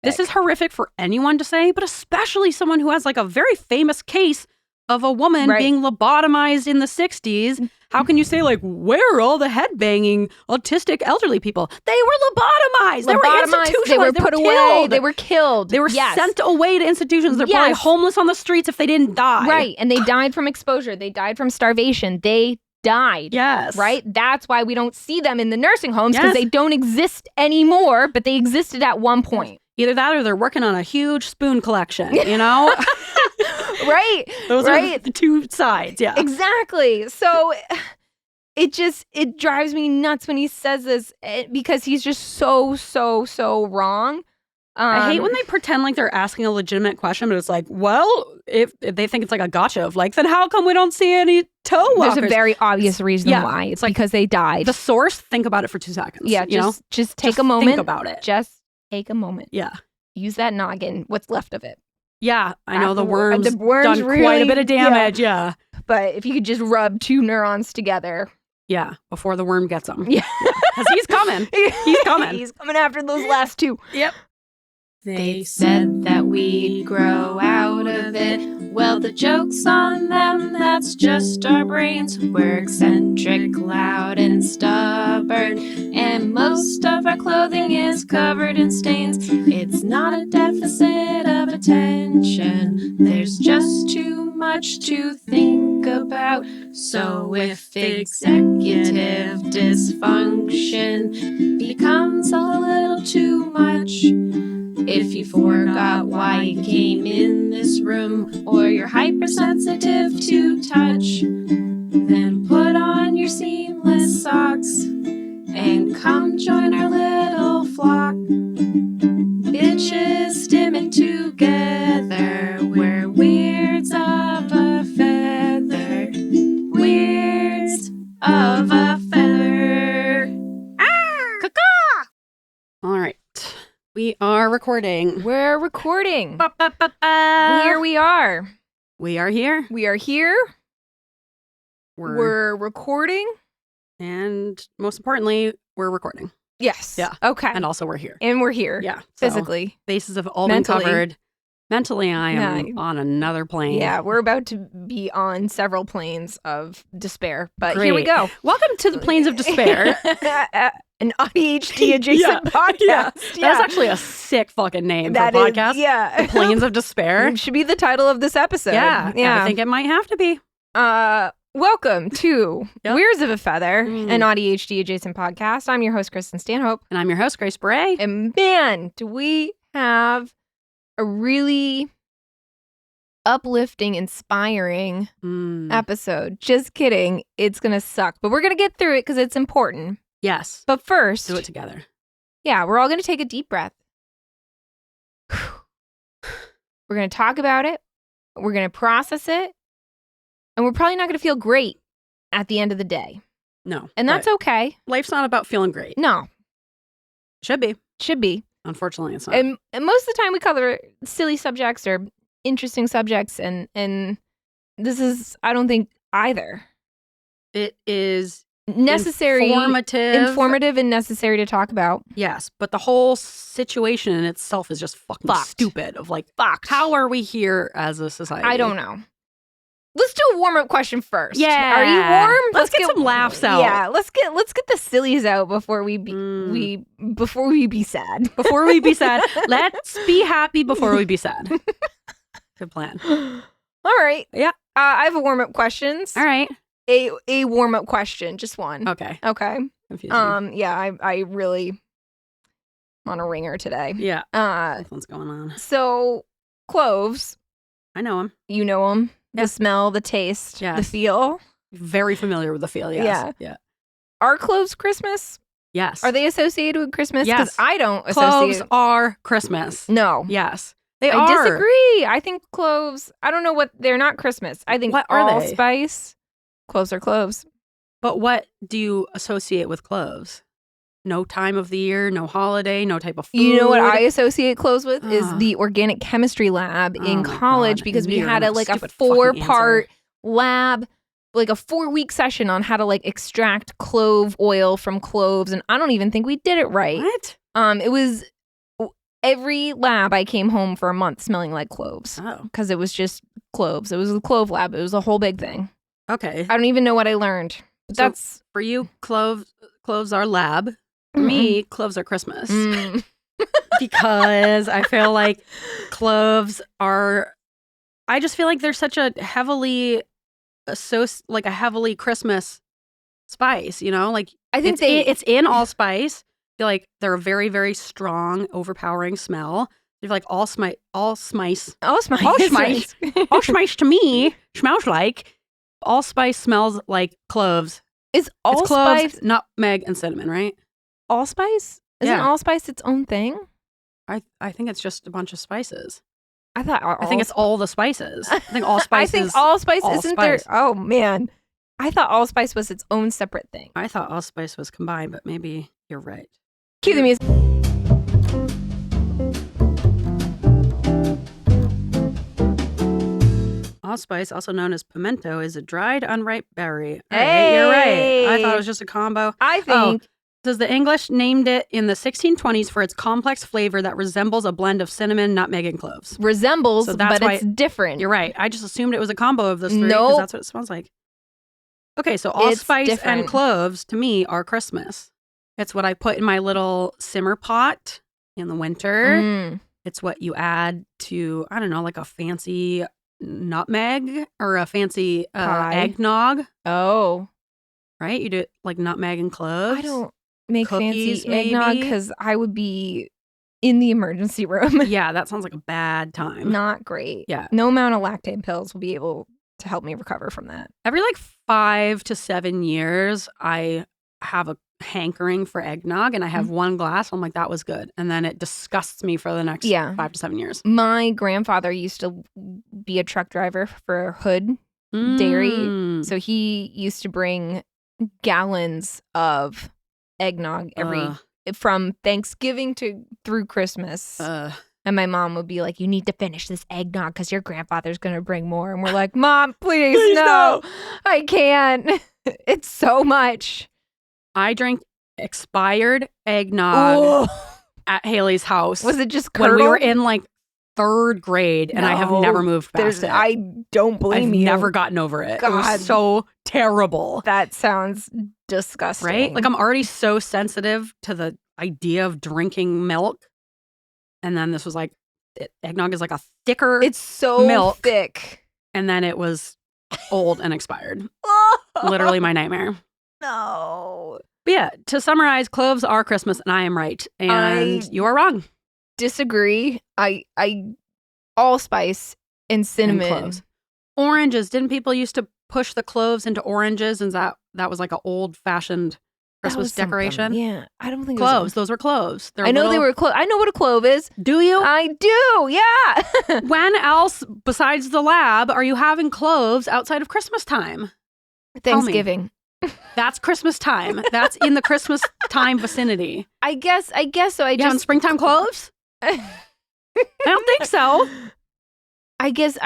This is horrific for anyone to say, but especially someone who has like a very famous case of a woman being lobotomized in the 60s. How can you say like, where are all the headbanging autistic elderly people? They were lobotomized. They were institutionalized. They were put away. They were killed. They were sent away to institutions. They're probably homeless on the streets if they didn't die. Right. And they died from exposure. They died from starvation. They died. Yes. Right? That's why we don't see them in the nursing homes, because they don't exist anymore, but they existed at one point. Either that or they're working on a huge spoon collection, you know? Right. Those are the two sides. Yeah. Exactly. So it drives me nuts when he says this, because he's just so wrong. I hate when they pretend like they're asking a legitimate question, but it's like, well, if they think it's like a gotcha of like, then how come we don't see any toe walkers? There's a very obvious reason why. It's like, because they died. The source, think about it for 2 seconds. Yeah, just take a moment. Think about it. Just take a moment. Yeah. Use that noggin, what's left of it. Yeah, I know the worms done really, quite a bit of damage, yeah. But if you could just rub 2 neurons together. Yeah, before the worm gets them. Yeah. Because he's coming. He's coming. He's coming after those last 2. Yep. They said that we'd grow out of it. Well, the joke's on them, that's just our brains. We're eccentric, loud, and stubborn. And most of our clothing is covered in stains. It's not a deficit of attention. There's just too much to think about. So if executive dysfunction becomes a little too much, if you forgot why you came in this room, or you're hypersensitive to touch, then put on your seamless socks and come join our little flock. Bitches stimming together, we're weirds of a feather. Weirds of a feather. All right. We are recording. We're recording. Ba-ba-ba-ba. Here we are. We are here. We are here. We're recording. And most importantly, we're recording. Yes. Yeah. Okay. And also we're here. And we're here. Yeah. Physically. Bases have all Mentally. been covered. Mentally, I am on another plane. Yeah, we're about to be on several planes of despair. But Great. here we go. Welcome to the Planes of Despair. An AuDHD-Adjacent podcast. Yeah. That's actually a sick fucking name for a podcast. Yeah. The Planes of Despair. It should be the title of this episode. Yeah. I think it might have to be. Welcome to Weirds of a Feather, an AuDHD-Adjacent podcast. I'm your host, Kristin Stanhope. And I'm your host, Grace Bray. And man, do we have a really uplifting, inspiring episode. Just kidding. It's going to suck. But we're going to get through it because it's important. Yes. But first, do it together. Yeah, we're all going to take a deep breath. We're going to talk about it. We're going to process it. And we're probably not going to feel great at the end of the day. No. And that's okay. Life's not about feeling great. No. Should be. Should be. Unfortunately, it's not. And most of the time we cover silly subjects or interesting subjects. And this is, I don't think, either. It is necessary, informative and necessary to talk about. Yes, but the whole situation in itself is just fucking stupid. Of like, how are we here as a society? I don't know. Let's do a warm-up question first. Yeah, are you warm? Let's get some laughs out. Yeah, let's get the sillies out before we be before we be sad. Before we be sad, let's be happy before we be sad. Good plan. All right. Yeah. I have a warm-up questions. All right. A warm-up question, just one. Okay. Confusing. Yeah, I really am on a ringer today. Yeah. What's going on? So, cloves. I know them. You know them. The smell, the taste, the feel. Very familiar with the feel, yes. Yeah. Are cloves Christmas? Yes. Are they associated with Christmas? Yes. Because I don't Cloves are Christmas. No. Yes. I disagree. I think cloves, I don't know what, they're not Christmas. I think what are allspice. Cloves are cloves. But what do you associate with cloves? No time of the year, no holiday, no type of food. You know what I associate cloves with is the organic chemistry lab in college because we had a 4-part lab, like a 4-week session on how to like extract clove oil from cloves, and I don't even think we did it right. What? It was every lab I came home for a month smelling like cloves. Oh. Because it was just cloves. It was a clove lab. It was a whole big thing. Okay. I don't even know what I learned. But So that's for you, cloves are lab. For me, cloves are Christmas. Because I feel like cloves are, I just feel like they're such a heavily a heavily Christmas spice, you know? Like I think it's in allspice. I feel like they're a very, very strong, overpowering smell. I feel like allspice to me smells like allspice smells like cloves. Is It's cloves, allspice nutmeg, and cinnamon, right? allspice? Isn't allspice its own thing? I think it's just a bunch of spices. I thought I think it's all the spices. I think allspice I think is allspice isn't there. allspice. Oh man. I thought allspice was its own separate thing. I thought allspice was combined, but maybe you're right. Cue the music. Allspice, also known as pimento, is a dried unripe berry. All right, you're right. I thought it was just a combo. I think Says the English named it in the 1620s for its complex flavor that resembles a blend of cinnamon, nutmeg, and cloves. resembles, So that's but why it's different. You're right. I just assumed it was a combo of those three because Nope. that's what it smells like. Okay, so It's allspice different. and cloves to me are Christmas. It's what I put in my little simmer pot in the winter. It's what you add to, I don't know, like a fancy nutmeg or a fancy Pie. eggnog, Oh. right? You do it like nutmeg and cloves. I don't make Cookies, fancy eggnog maybe? because I would be in the emergency room. Yeah, that sounds like a bad time. Not great. Yeah. No amount of lactate pills will be able to help me recover from that. Every like 5 to 7 years, I have a hankering for eggnog and I have one glass. I'm like, that was good. And then it disgusts me for the next 5 to 7 years. My grandfather used to be a truck driver for Hood Dairy. Mm. So he used to bring gallons of eggnog from Thanksgiving through Christmas. And my mom would be like, you need to finish this eggnog because your grandfather's going to bring more. And we're like, Mom, please, no, I can't. It's so much. I drank expired eggnog Ooh. at Haley's house. Was it just when we curdled? were in like 3rd grade and I have never moved past it. I don't blame I've you. never gotten over it. It God. was so terrible. That sounds disgusting. Right? Like I'm already so sensitive to the idea of drinking milk. And then this was like, eggnog is like a thicker It's so milk. thick. And then it was old and expired. Literally my nightmare. No. But yeah, to summarize, cloves are Christmas and I am right. And you are wrong. Disagree. I allspice and cinnamon. And cloves. Oranges. Didn't people used to push the cloves into oranges? And that was like an old-fashioned Christmas decoration? Yeah. I don't think Cloves. Those were cloves. I know they were cloves. I know what a clove is. Do you? I do. Yeah. When else, besides the lab, are you having cloves outside of Christmas time? Thanksgiving. That's Christmas time. That's in the Christmas time vicinity. I guess so. You having springtime cloves? I don't think so. I guess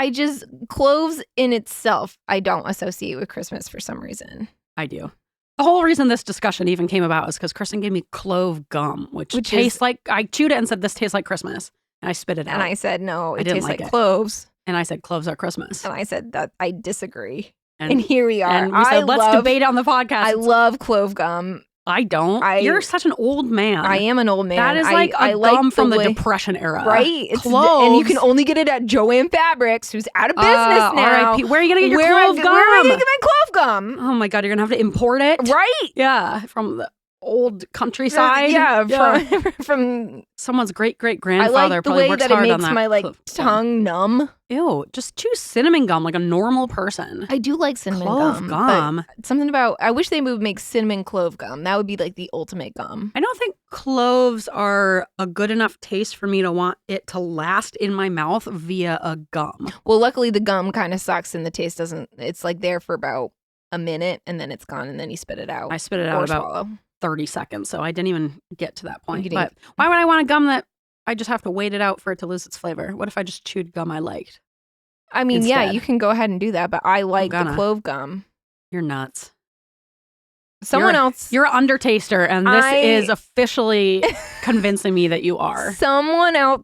cloves in itself, I don't associate with Christmas for some reason. I do. The whole reason this discussion even came about is because Kristin gave me clove gum, which tastes like, I chewed it and said, this tastes like Christmas. And I spit it out. And I said, no, it didn't tastes like like it. cloves. And I said, cloves are Christmas. And I said that I disagree. And here we are. And we said, let's debate on the podcast. I love clove gum. I don't. You're such an old man. I am an old man. That is like a gum from the Depression era. Right? Cloves. And you can only get it at Joann Fabrics, who's out of business now. R.I.P. Where are you going to get your clove gum? Where am I going to get my clove gum? Oh my God, you're going to have to import it? Right? Yeah, from the old countryside. From someone's great-great-grandfather. I like the probably way works that it hard on makes that my tongue numb. Ew, just chew cinnamon gum like a normal person. I do like cinnamon clove gum. But something about, I wish they would make cinnamon clove gum. That would be like the ultimate gum. I don't think cloves are a good enough taste for me to want it to last in my mouth via a gum. Well, luckily the gum kind of sucks and the taste doesn't, it's like there for about a minute and then it's gone and then you spit it out. I spit it out about swallow. 30 seconds, so I didn't even get to that point. But why would I want a gum that I just have to wait it out for it to lose its flavor? What if I just chewed gum I liked? I mean, instead? yeah, you can go ahead and do that, but I like the clove gum. You're nuts. Someone else. You're an undertaster, and this is officially convincing me that you are. Someone else.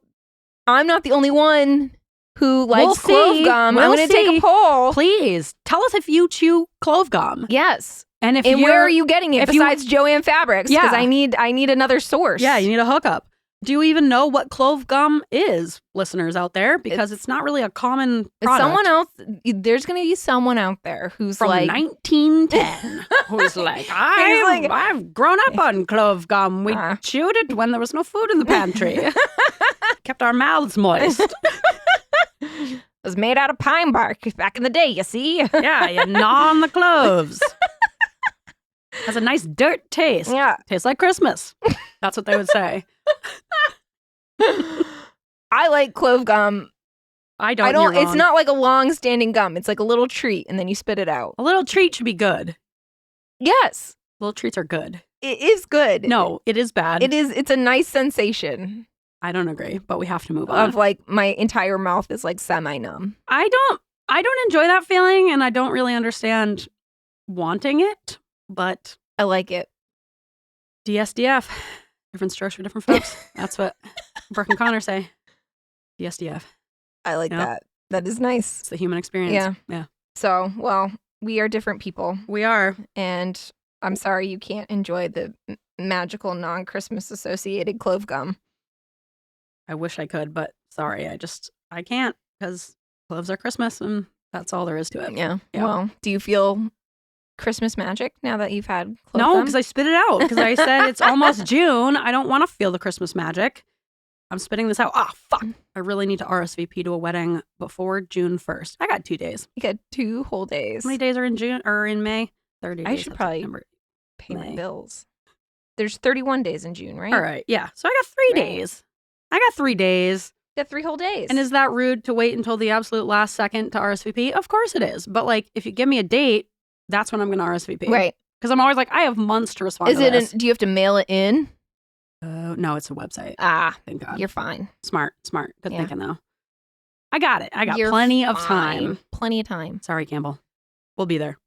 I'm not the only one who likes clove gum. I'm going to take a poll. Please tell us if you chew clove gum. Yes. And where are you getting it besides Joann Fabrics? Because I need another source. Yeah, you need a hookup. Do you even know what clove gum is, listeners out there? Because it's not really a common product. Someone else, there's going to be someone out there who's from like 1910 who's like, I've grown up on clove gum. We chewed it when there was no food in the pantry. Kept our mouths moist. It was made out of pine bark back in the day, you see? Yeah, you gnaw on the cloves. Has a nice dirt taste. Yeah. Tastes like Christmas. That's what they would say. I like clove gum. I don't. It's not like a long-standing gum. It's like a little treat, and then you spit it out. A little treat should be good. Yes. Little treats are good. It is good. No, it is bad. It's a nice sensation. I don't agree, but we have to move on. Of like my entire mouth is like semi-numb. I don't enjoy that feeling, and I don't really understand wanting it, but I like it. DSDF. Different strokes for different folks. That's what Brooke and Connor say. DSDF. I like that. That is nice. It's the human experience. Yeah. So, well, we are different people. We are. And I'm sorry you can't enjoy the magical non-Christmas associated clove gum. I wish I could, but sorry. I can't because cloves are Christmas and that's all there is to it. Yeah. Well, do you feel Christmas magic now that you've had clove No, gum? because I spit it out. Because I said it's almost June. I don't want to feel the Christmas magic. I'm spitting this out. Ah, fuck. I really need to RSVP to a wedding before June 1st. I got 2 days. You got 2 whole days. How many days are in June or in May? 30 days. I should probably pay my bills. There's 31 days in June, right? All right. Yeah. So I got 3 days. I got 3 days. You got 3 whole days. And is that rude to wait until the absolute last second to RSVP? Of course it is. But like, if you give me a date, that's when I'm going to RSVP. Right. Because I'm always like, I have months to respond to this. Do you have to mail it in? No, it's a website. Thank God. You're fine. Smart. Good thinking, though. I got it. I got plenty of time. Plenty of time. Sorry, Campbell. We'll be there.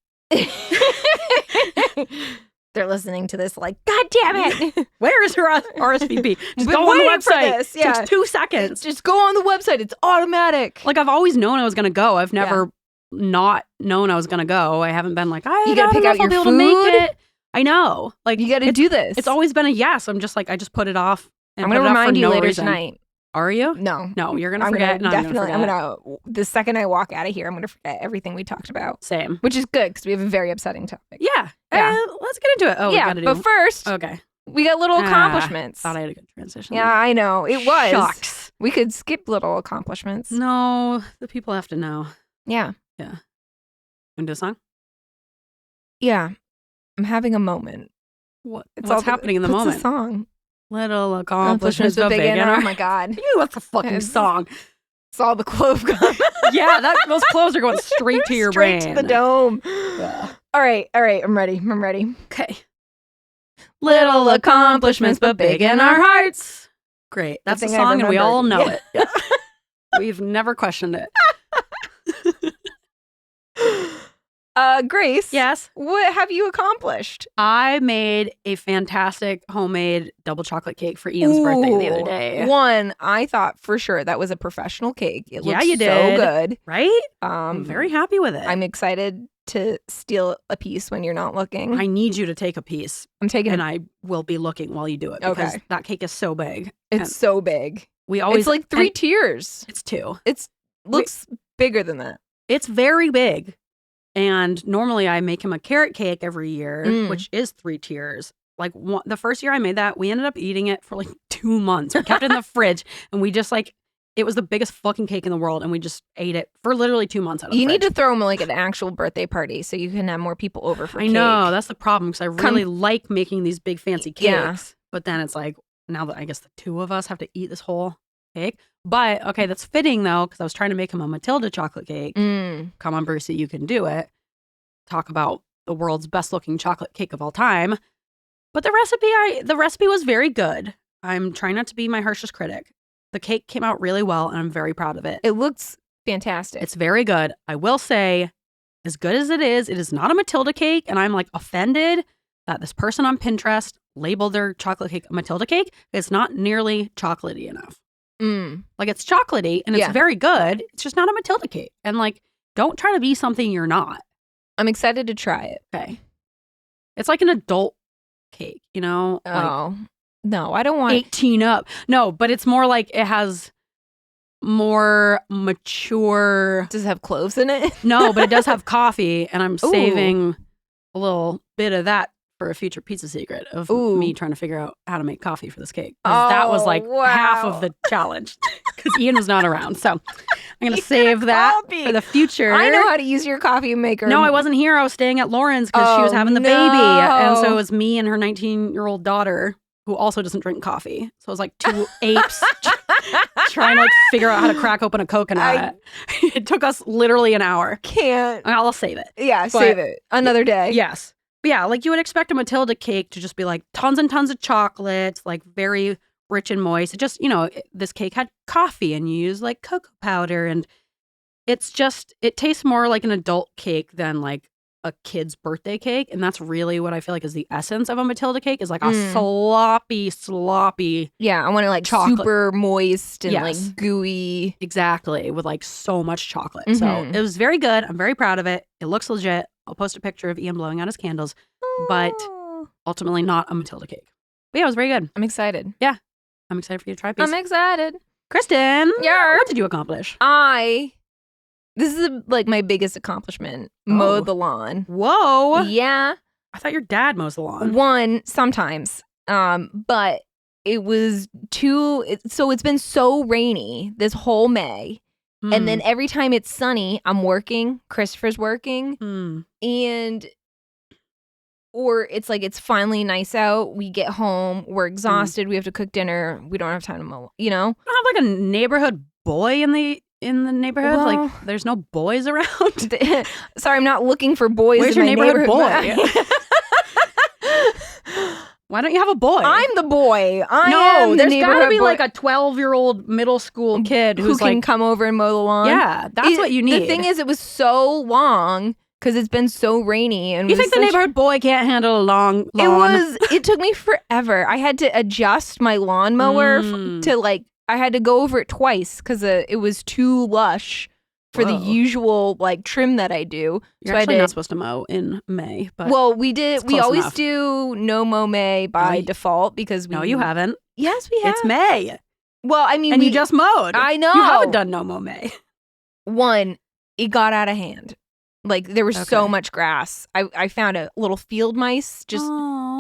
They're listening to this like, God damn it. Where is her RSVP? Just go on the website. This. Yeah. It takes 2 seconds. Just go on the website. It's automatic. Like, I've always known I was going to go. I've never not known I was going to go. I haven't been like, you got to pick out your food. To make it. I know. Like, you got to do this. It's always been a yes. I'm just like, I just put it off. I'm going to remind you later tonight. Are you? No, you're going to forget. Definitely. The second I walk out of here, I'm going to forget everything we talked about. Same. Which is good because we have a very upsetting topic. Yeah. Let's get into it. Oh, yeah. But first, we got little accomplishments. Thought I had a good transition. Yeah, I know. It was. Shucks. We could skip little accomplishments. No, the people have to know. Yeah. Yeah. Want to do a song? Yeah. I'm having a moment. What's happening in the moment? What's the song? Little accomplishments but big in our... Oh my God. What's the fucking song? It's all the clove gum. Yeah, those cloves are going straight to your brain. Straight to the dome. Yeah. All right. I'm ready. Okay. Little accomplishments but big in our hearts. Great. That's the song and we all know it. Yeah. We've never questioned it. Grace. Yes. What have you accomplished? I made a fantastic homemade double chocolate cake for Ian's birthday the other day. One, I thought for sure that was a professional cake. It looked you did. So good. Right? I'm very happy with it. I'm excited to steal a piece when you're not looking. I need you to take a piece. I'm taking and I will be looking while you do it because that cake is so big. It's so big. It's like 3 tiers. It's 2. It looks bigger than that. It's very big. And normally I make him a carrot cake every year, which is 3 tiers. Like the first year I made that, we ended up eating it for like 2 months. We kept it in the fridge and we just like, it was the biggest fucking cake in the world. And we just ate it for literally 2 months out of the fridge. You need to throw him like an actual birthday party so you can have more people over for cake. I know, that's the problem because I really like making these big fancy cakes. Yeah. But then it's like, now that I guess the 2 of us have to eat this whole cake. But okay, that's fitting though, because I was trying to make him a Matilda chocolate cake. Come on, Brucey, you can do it. Talk about the world's best looking chocolate cake of all time. But the recipe was very good. I'm trying not to be my harshest critic. The cake came out really well and I'm very proud of it. It looks fantastic. It's very good. I will say, as good as it is not a Matilda cake and I'm like offended that this person on Pinterest labeled their chocolate cake a Matilda cake. It's not nearly chocolatey enough. Like, it's chocolatey and it's very good. It's just not a Matilda cake. And like, don't try to be something you're not. I'm excited to try it. Okay. It's like an adult cake, you know? Oh, no, I don't want 18 up. No, but it's more like it has more mature. Does it have cloves in it? No, but it does have coffee, and I'm saving a little bit of that for a future pizza secret of me trying to figure out how to make coffee for this cake. That was like half of the challenge because Ian was not around. So I'm going to save that for the future. I know how to use your coffee maker. No, I wasn't here. I was staying at Lauren's because she was having the baby. And so it was me and her 19-year-old daughter who also doesn't drink coffee. So it was like two apes trying to like figure out how to crack open a coconut. It took us literally an hour. Can't. I'll save it. Yeah, save it. Another day. Yes. But yeah, like you would expect a Matilda cake to just be like tons and tons of chocolates, like very rich and moist. It just, you know, this cake had coffee and you use like cocoa powder, and it's just, it tastes more like an adult cake than like a kid's birthday cake. And that's really what I feel like is the essence of a Matilda cake, is like a sloppy. Yeah, I want it like chocolate. Super moist and like gooey. Exactly, with like so much chocolate. So it was very good. I'm very proud of it. It looks legit. I'll post a picture of Ian blowing out his candles, but ultimately not a Matilda cake. But yeah, it was very good. I'm excited. Yeah. I'm excited for you to try a piece. I'm excited. Kristin, yeah. What did you accomplish? This is like my biggest accomplishment. Mowed the lawn. Whoa. Yeah. I thought your dad mows the lawn. Sometimes. But it was so it's been so rainy this whole May. And then every time it's sunny, I'm working. Christopher's working. And or it's like it's finally nice out. We get home. We're exhausted. We have to cook dinner. We don't have time to mow, you know? You don't have like a neighborhood boy in the neighborhood? Well, like there's no boys around? Sorry, I'm not looking for boys. Where's in your my neighborhood boy? Why don't you have a boy? I'm the boy. There's got to be like a 12-year-old middle school kid who can like, come over and mow the lawn. Yeah, that's what you need. The thing is, it was so long because it's been so rainy. And you think the neighborhood boy can't handle a long lawn? It took me forever. I had to adjust my lawnmower to like, I had to go over it twice because it was too lush for the usual like trim that I do. You're actually not supposed to mow in May, but we always do no mow May by default because we. No, you haven't. Yes, we have. It's May. Well, I mean, and you just mowed. I know. You haven't done no mow May. One, it got out of hand. Like there was so much grass. I found a little field mice just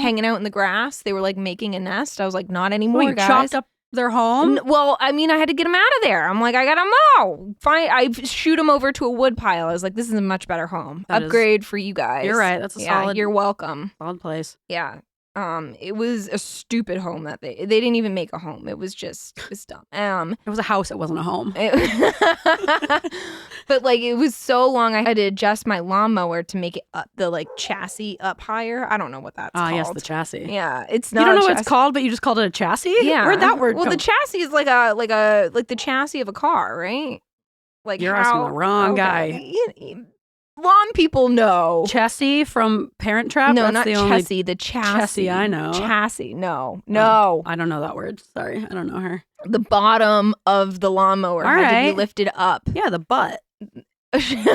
hanging out in the grass. They were like making a nest. I was like, not anymore, you guys. Chopped up their home? Well, I mean, I had to get them out of there. I'm like, I gotta mow. Fine, I shoot them over to a wood pile. I was like, this is a much better home. Upgrade for you guys. You're right. That's a solid. You're welcome. Solid place. Yeah. It was a stupid home that they didn't even make a home. It was dumb. It was a house. It wasn't a home. But like it was so long, I had to adjust my lawnmower to make it up the like chassis up higher. I don't know what that's called. Yes, the chassis. Yeah, it's not. You don't know what it's called, but you just called it a chassis. Yeah, where'd that word? Well, the chassis is like the chassis of a car, right? Like you're asking the wrong guy. Lawn people know. Chessie from Parent Trap? No, That's not the Chessie. The chassis. I know. Chassis. No. I don't know that word. Sorry. I don't know her. The bottom of the lawnmower had to be lifted up. Yeah, the butt. I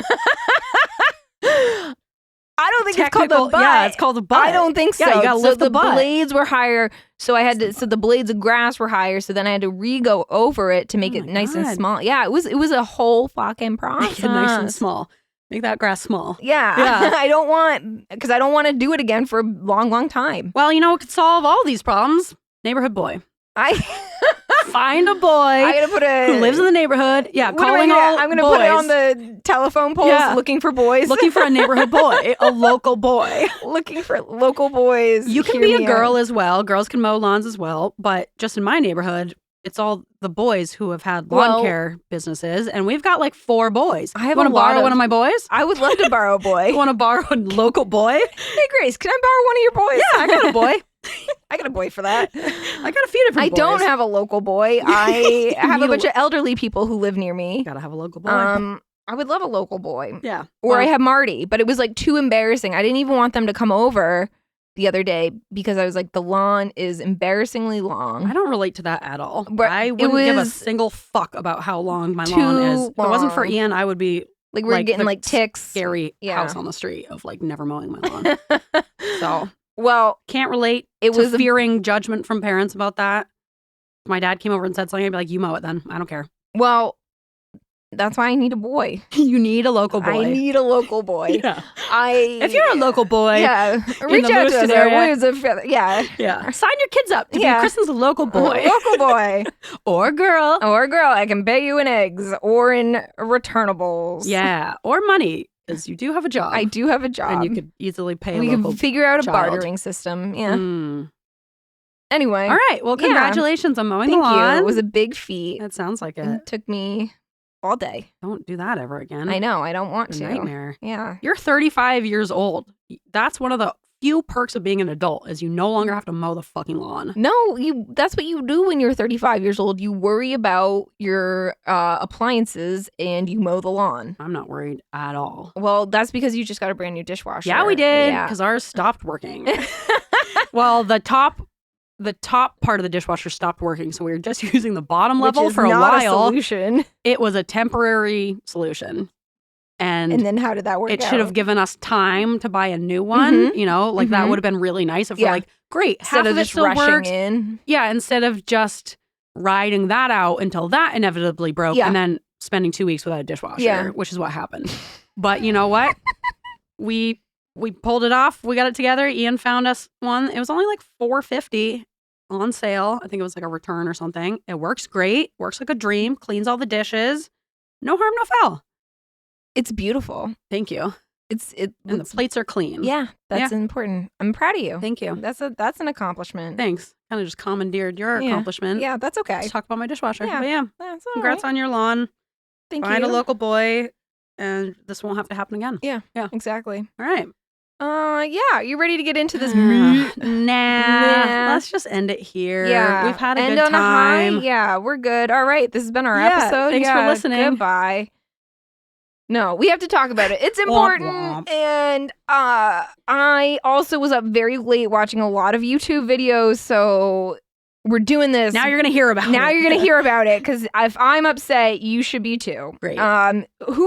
don't think it's called the butt. Yeah, it's called the butt. I don't think so. Yeah, you gotta lift the butt. The blades were higher, so the blades of grass were higher, so then I had to go over it to make it nice and small. Yeah, it was a whole fucking process. Make it nice and small. Make that grass small. Yeah. I don't want to do it again for a long, long time. Well, you know what could solve all these problems? Neighborhood boy. Find a boy who lives in the neighborhood. Yeah, calling all I'm going to boys. put it on the telephone poles looking for boys. Looking for a neighborhood boy, a local boy. Looking for local boys. You can be a girl as well. Girls can mow lawns as well. But just in my neighborhood, it's all the boys who have had lawn care businesses, and we've got like 4 boys. I want to borrow one of my boys? I would love to borrow a boy. You want to borrow a local boy? Hey, Grace, can I borrow one of your boys? Yeah, I got a boy. I got a boy for that. I got a few different boys. I don't have a local boy. I have a bunch of elderly people who live near me. Gotta have a local boy. I would love a local boy. Yeah. Or I have Marty, but it was like too embarrassing. I didn't even want them to come over the other day because I was like, the lawn is embarrassingly long. I don't relate to that at all. But I wouldn't give a single fuck about how long my lawn is. If it wasn't for Ian, I would be like, we're getting like ticks. Scary house on the street of like never mowing my lawn. So, well, can't relate. It was fearing judgment from parents about that. If my dad came over and said something, I'd be like, you mow it then. I don't care. Well, that's why I need a boy. You need a local boy. I need a local boy. Yeah. If you're a local boy, reach out to us. Yeah. Sign your kids up to be Kristin's local boy. Local boy. Or girl. I can pay you in eggs or in returnables. Yeah. Or money, because you do have a job. I do have a job. And you could easily pay a we local can figure out a child. bartering system. Yeah. Anyway. All right. Well, congratulations on mowing the lawn. Thank you. It was a big feat. That sounds like it. It took me all day. Don't do that ever again. I know. I don't want to. Nightmare. Yeah. You're 35 years old. That's one of the few perks of being an adult is you no longer have to mow the fucking lawn. No, that's what you do when you're 35 years old. You worry about your appliances and you mow the lawn. I'm not worried at all. Well, that's because you just got a brand new dishwasher. Yeah, we did. Because ours stopped working. Well, the top part of the dishwasher stopped working, so we were just using the bottom level for a while. A solution. It was a temporary solution. And then how did that work? It should have given us time to buy a new one. You know, like that would have been really nice if we're like, great, instead half of it just still rushing works. In. Yeah, instead of just riding that out until that inevitably broke and then spending 2 weeks without a dishwasher, which is what happened. But you know what? we pulled it off. We got it together. Ian found us one. It was only like $4.50 on sale. I think it was like a return or something. It works great. Works like a dream. Cleans all the dishes. No harm, no foul. It's beautiful. Thank you. And the plates are clean. Yeah, that's important. I'm proud of you. Thank you. That's an accomplishment. Thanks. Kind of just commandeered your accomplishment. Yeah, that's okay. Let's talk about my dishwasher. Yeah. But congrats on your lawn. Thank you. Find a local boy, and this won't have to happen again. Yeah. Exactly. All right. You ready to get into this meat? Nah. Let's just end it here. Yeah. We've had a end good on time. A high. Yeah, we're good. All right. This has been our episode. Thanks for listening. Goodbye. No, we have to talk about it. It's important. Womp womp. And I also was up very late watching a lot of YouTube videos, so we're doing this. Now you're going to hear about it. Now you're going to hear about it, because if I'm upset, you should be too. Great. Who are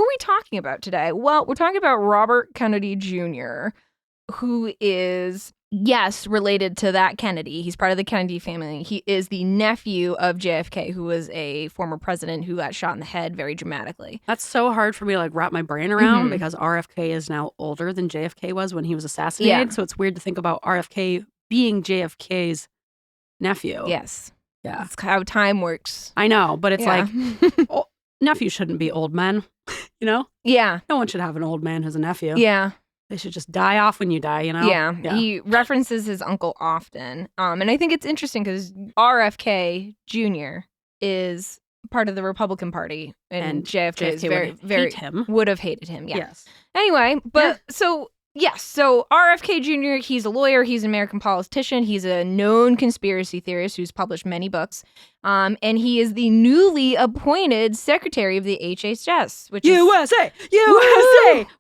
we talking about today? Well, we're talking about Robert Kennedy Jr., who is, yes, related to that Kennedy. He's part of the Kennedy family. He is the nephew of JFK, who was a former president who got shot in the head very dramatically. That's so hard for me to like wrap my brain around because RFK is now older than JFK was when he was assassinated. Yeah. So it's weird to think about RFK being JFK's nephew. Yes. Yeah. That's how time works. I know, but it's like nephews shouldn't be old men, you know? Yeah. No one should have an old man who's a nephew. Yeah. They should just die off when you die, you know? Yeah. He references his uncle often. And I think it's interesting because RFK Jr. is part of the Republican Party. And JFK is very would have hated him. Yeah. Yes. Anyway, so RFK Jr., he's a lawyer, he's an American politician, he's a known conspiracy theorist who's published many books, and he is the newly appointed secretary of the HHS, which USA!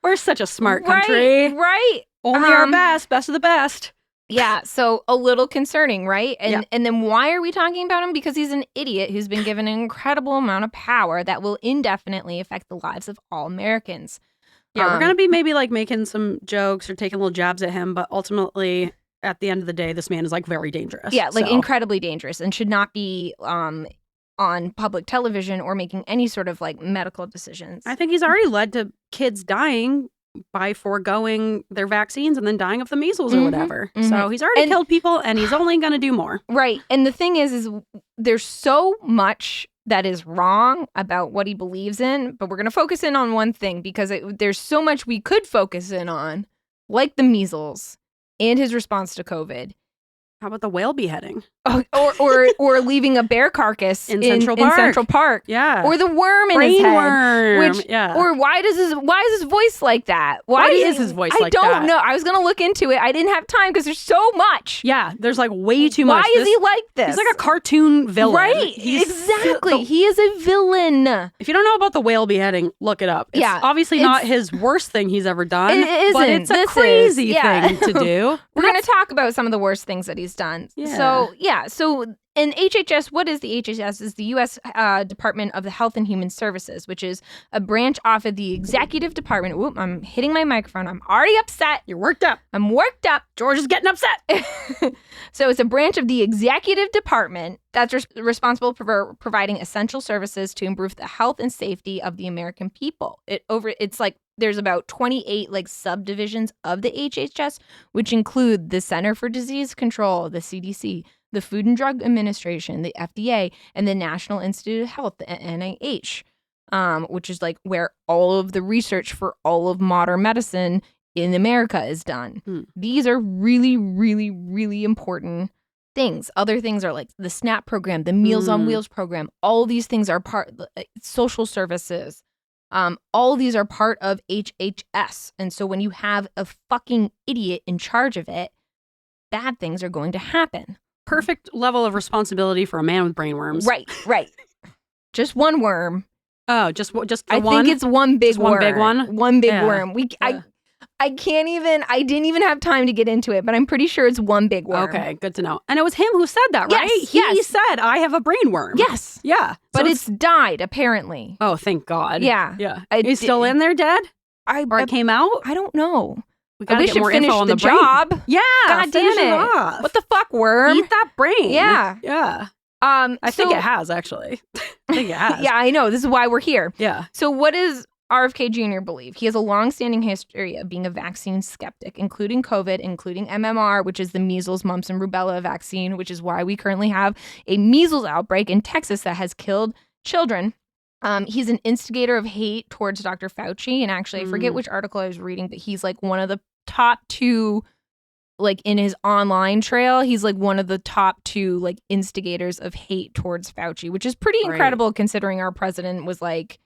We're such a smart country. Right. Only our best of the best. Yeah, so a little concerning, right? And then why are we talking about him? Because he's an idiot who's been given an incredible amount of power that will indefinitely affect the lives of all Americans. Yeah, we're going to be maybe like making some jokes or taking little jabs at him, but ultimately, at the end of the day, this man is like very dangerous. Yeah, like incredibly dangerous and should not be on public television or making any sort of like medical decisions. I think he's already led to kids dying by foregoing their vaccines and then dying of the measles or whatever. So he's already killed people and he's only going to do more. Right. And the thing is there's so much that is wrong about what he believes in, but we're going to focus in on one thing because there's so much we could focus in on, like the measles and his response to COVID. How about the whale beheading? or leaving a bear carcass in Central Park. Yeah. Or the worm in his head. Yeah. Or why is his voice like that? Why is his voice like that? I don't know. I was going to look into it. I didn't have time because there's so much. Yeah, there's like way too much. Why is he like this? He's like a cartoon villain. Right. Exactly. He is a villain. If you don't know about the whale beheading, look it up. It's obviously not his worst thing he's ever done. It isn't. But it's a crazy thing to do. We're going to talk about some of the worst things that he's done. Yeah. So in HHS, what is the HHS? Is the U.S. Department of the Health and Human Services, which is a branch off of the executive department. Whoop, I'm hitting my microphone. I'm already upset. You're worked up. I'm worked up. George is getting upset. So it's a branch of the executive department that's responsible for providing essential services to improve the health and safety of the American people. It's like there's about 28 like subdivisions of the HHS, which include the Center for Disease Control, the CDC, the Food and Drug Administration, the FDA, and the National Institute of Health, the NIH, which is like where all of the research for all of modern medicine in America is done. These are really, really, really important things. Other things are like the SNAP program, the Meals on Wheels program. All these things are part social services. All these are part of HHS. And so when you have a fucking idiot in charge of it, bad things are going to happen. Perfect level of responsibility for a man with brainworms. Right. Just one worm. Oh, just one? I think it's one big worm. One big one? One big worm. I didn't even have time to get into it, but I'm pretty sure it's one big worm. Okay, good to know. And it was him who said that, right? He said, I have a brainworm. Yes. Yeah. But it's died, apparently. Oh, thank God. Yeah. Yeah. He's still in there dead? Or it came out? I don't know. We gotta get more info on the job. Yeah. God damn it. What the fuck, worm? Eat that brain. Yeah. Yeah. I think it has, actually. I think it has. Yeah, I know. This is why we're here. Yeah. So what does RFK Jr. believe? He has a long-standing history of being a vaccine skeptic, including COVID, including MMR, which is the measles, mumps, and rubella vaccine, which is why we currently have a measles outbreak in Texas that has killed children. He's an instigator of hate towards Dr. Fauci. And actually, I forget which article I was reading, but he's like one of the top two, like in his online trail, he's like one of the top two like instigators of hate towards Fauci, which is pretty incredible considering our president was like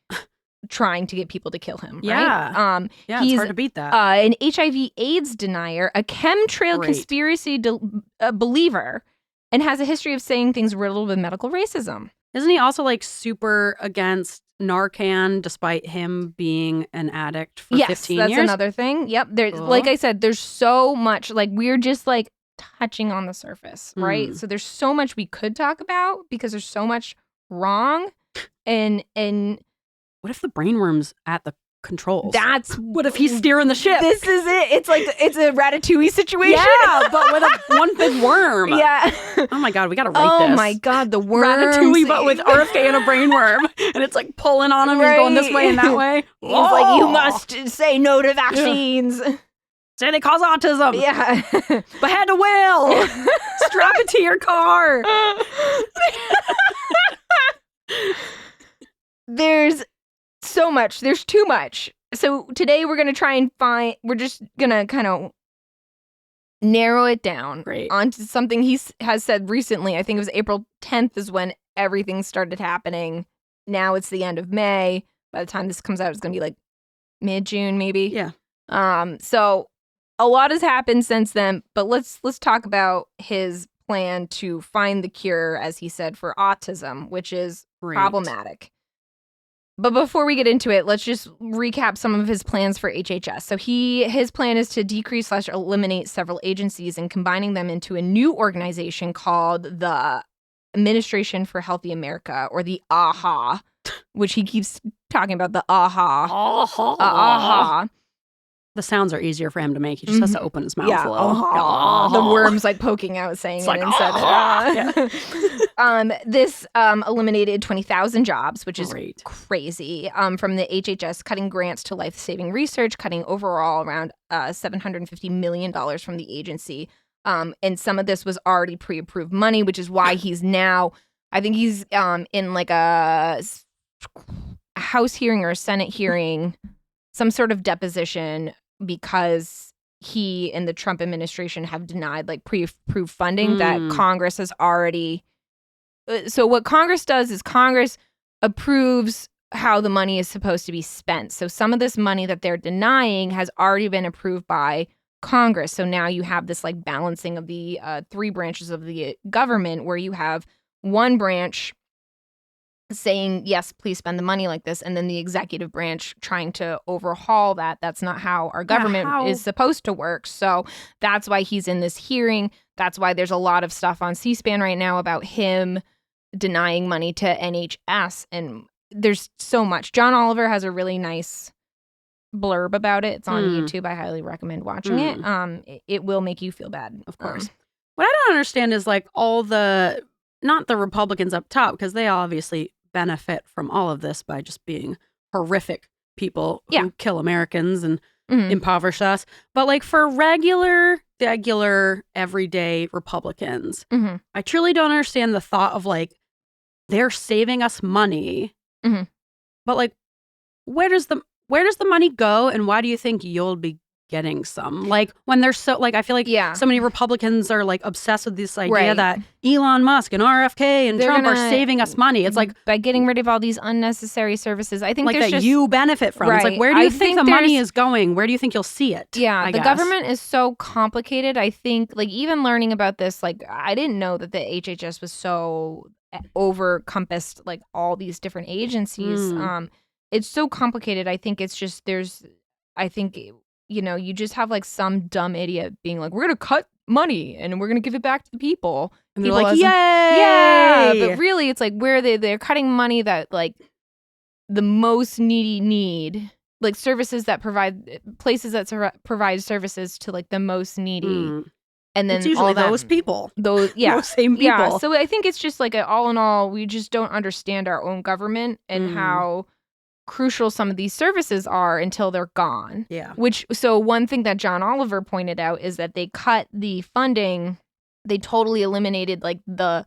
trying to get people to kill him. Yeah. Right? He's it's hard to beat that. An HIV/AIDS denier, a chemtrail conspiracy believer, and has a history of saying things riddled with medical racism. Isn't he also like super against Narcan, despite him being an addict for 15 years? Yes, that's another thing. Yep. Like I said, there's so much, like we're just like touching on the surface, right? So there's so much we could talk about because there's so much wrong. And what if the brainworm's at the controls? What if he's steering the ship? This is it. It's like it's a Ratatouille situation. Yeah, but with one big worm. Yeah. Oh my God, we gotta write this. Oh my God, the worm. Ratatouille, but with RFK and a brainworm, and it's like pulling on him. He's going this way and that way. He's like, you must say no to vaccines. Say they cause autism. Yeah. Behead a whale. Strap it to your car. There's so much. There's too much. So today we're going to try and we're just going to kind of narrow it down onto something he has said recently. I think it was April 10th is when everything started happening. Now it's the end of May. By the time this comes out, it's going to be like mid-June maybe. Yeah. So a lot has happened since then, but let's talk about his plan to find the cure, as he said, for autism, which is problematic. But before we get into it, let's just recap some of his plans for HHS. So his plan is to decrease/eliminate several agencies and combining them into a new organization called the Administration for Healthy America, or the AHA, which he keeps talking about, the AHA. AHA. The sounds are easier for him to make. He just has to open his mouth a little. The worm's like poking out, saying it's it instead. This eliminated 20,000 jobs, which is crazy, from the HHS, cutting grants to life-saving research, cutting overall around $750 million from the agency. And some of this was already pre-approved money, which is why he's now, I think he's in like a House hearing or a Senate hearing, some sort of deposition, because he and the Trump administration have denied like pre-approved funding that Congress has already. So what Congress does is Congress approves how the money is supposed to be spent. So some of this money that they're denying has already been approved by Congress. So now you have this like balancing of the three branches of the government, where you have one branch saying, yes, please spend the money like this, and then the executive branch trying to overhaul that. That's not how our government is supposed to work. So that's why he's in this hearing. That's why there's a lot of stuff on C-SPAN right now about him denying money to NHS. And there's so much. John Oliver has a really nice blurb about it. It's on YouTube. I highly recommend watching it. It will make you feel bad, of course. What I don't understand is like all the, not the Republicans up top, because they obviously benefit from all of this by just being horrific people who kill Americans and impoverish us. But like for regular, everyday Republicans, I truly don't understand the thought of like, they're saving us money. But like, where does the money go, and why do you think you'll be getting some? Like when they're so like, I feel like so many Republicans are like obsessed with this idea that Elon Musk and RFK and Trump are saving us money. It's like by getting rid of all these unnecessary services. I think like that you benefit from. It's like, where do you think the money is going? Where do you think you'll see it? Yeah, the government is so complicated. I think like even learning about this, like I didn't know that the HHS was so over-compassed like all these different agencies. It's so complicated. I think it's just you just have like some dumb idiot being like, we're going to cut money and we're going to give it back to the people. And they're like, yay! Yeah, but really it's like where they're cutting money that like the most needy need, like services that places that provide services to like the most needy. And then it's usually those people. Those same people. Yeah, so I think it's just like all in all, we just don't understand our own government and how crucial some of these services are until they're gone. Yeah. So one thing that John Oliver pointed out is that they cut the funding. They totally eliminated like the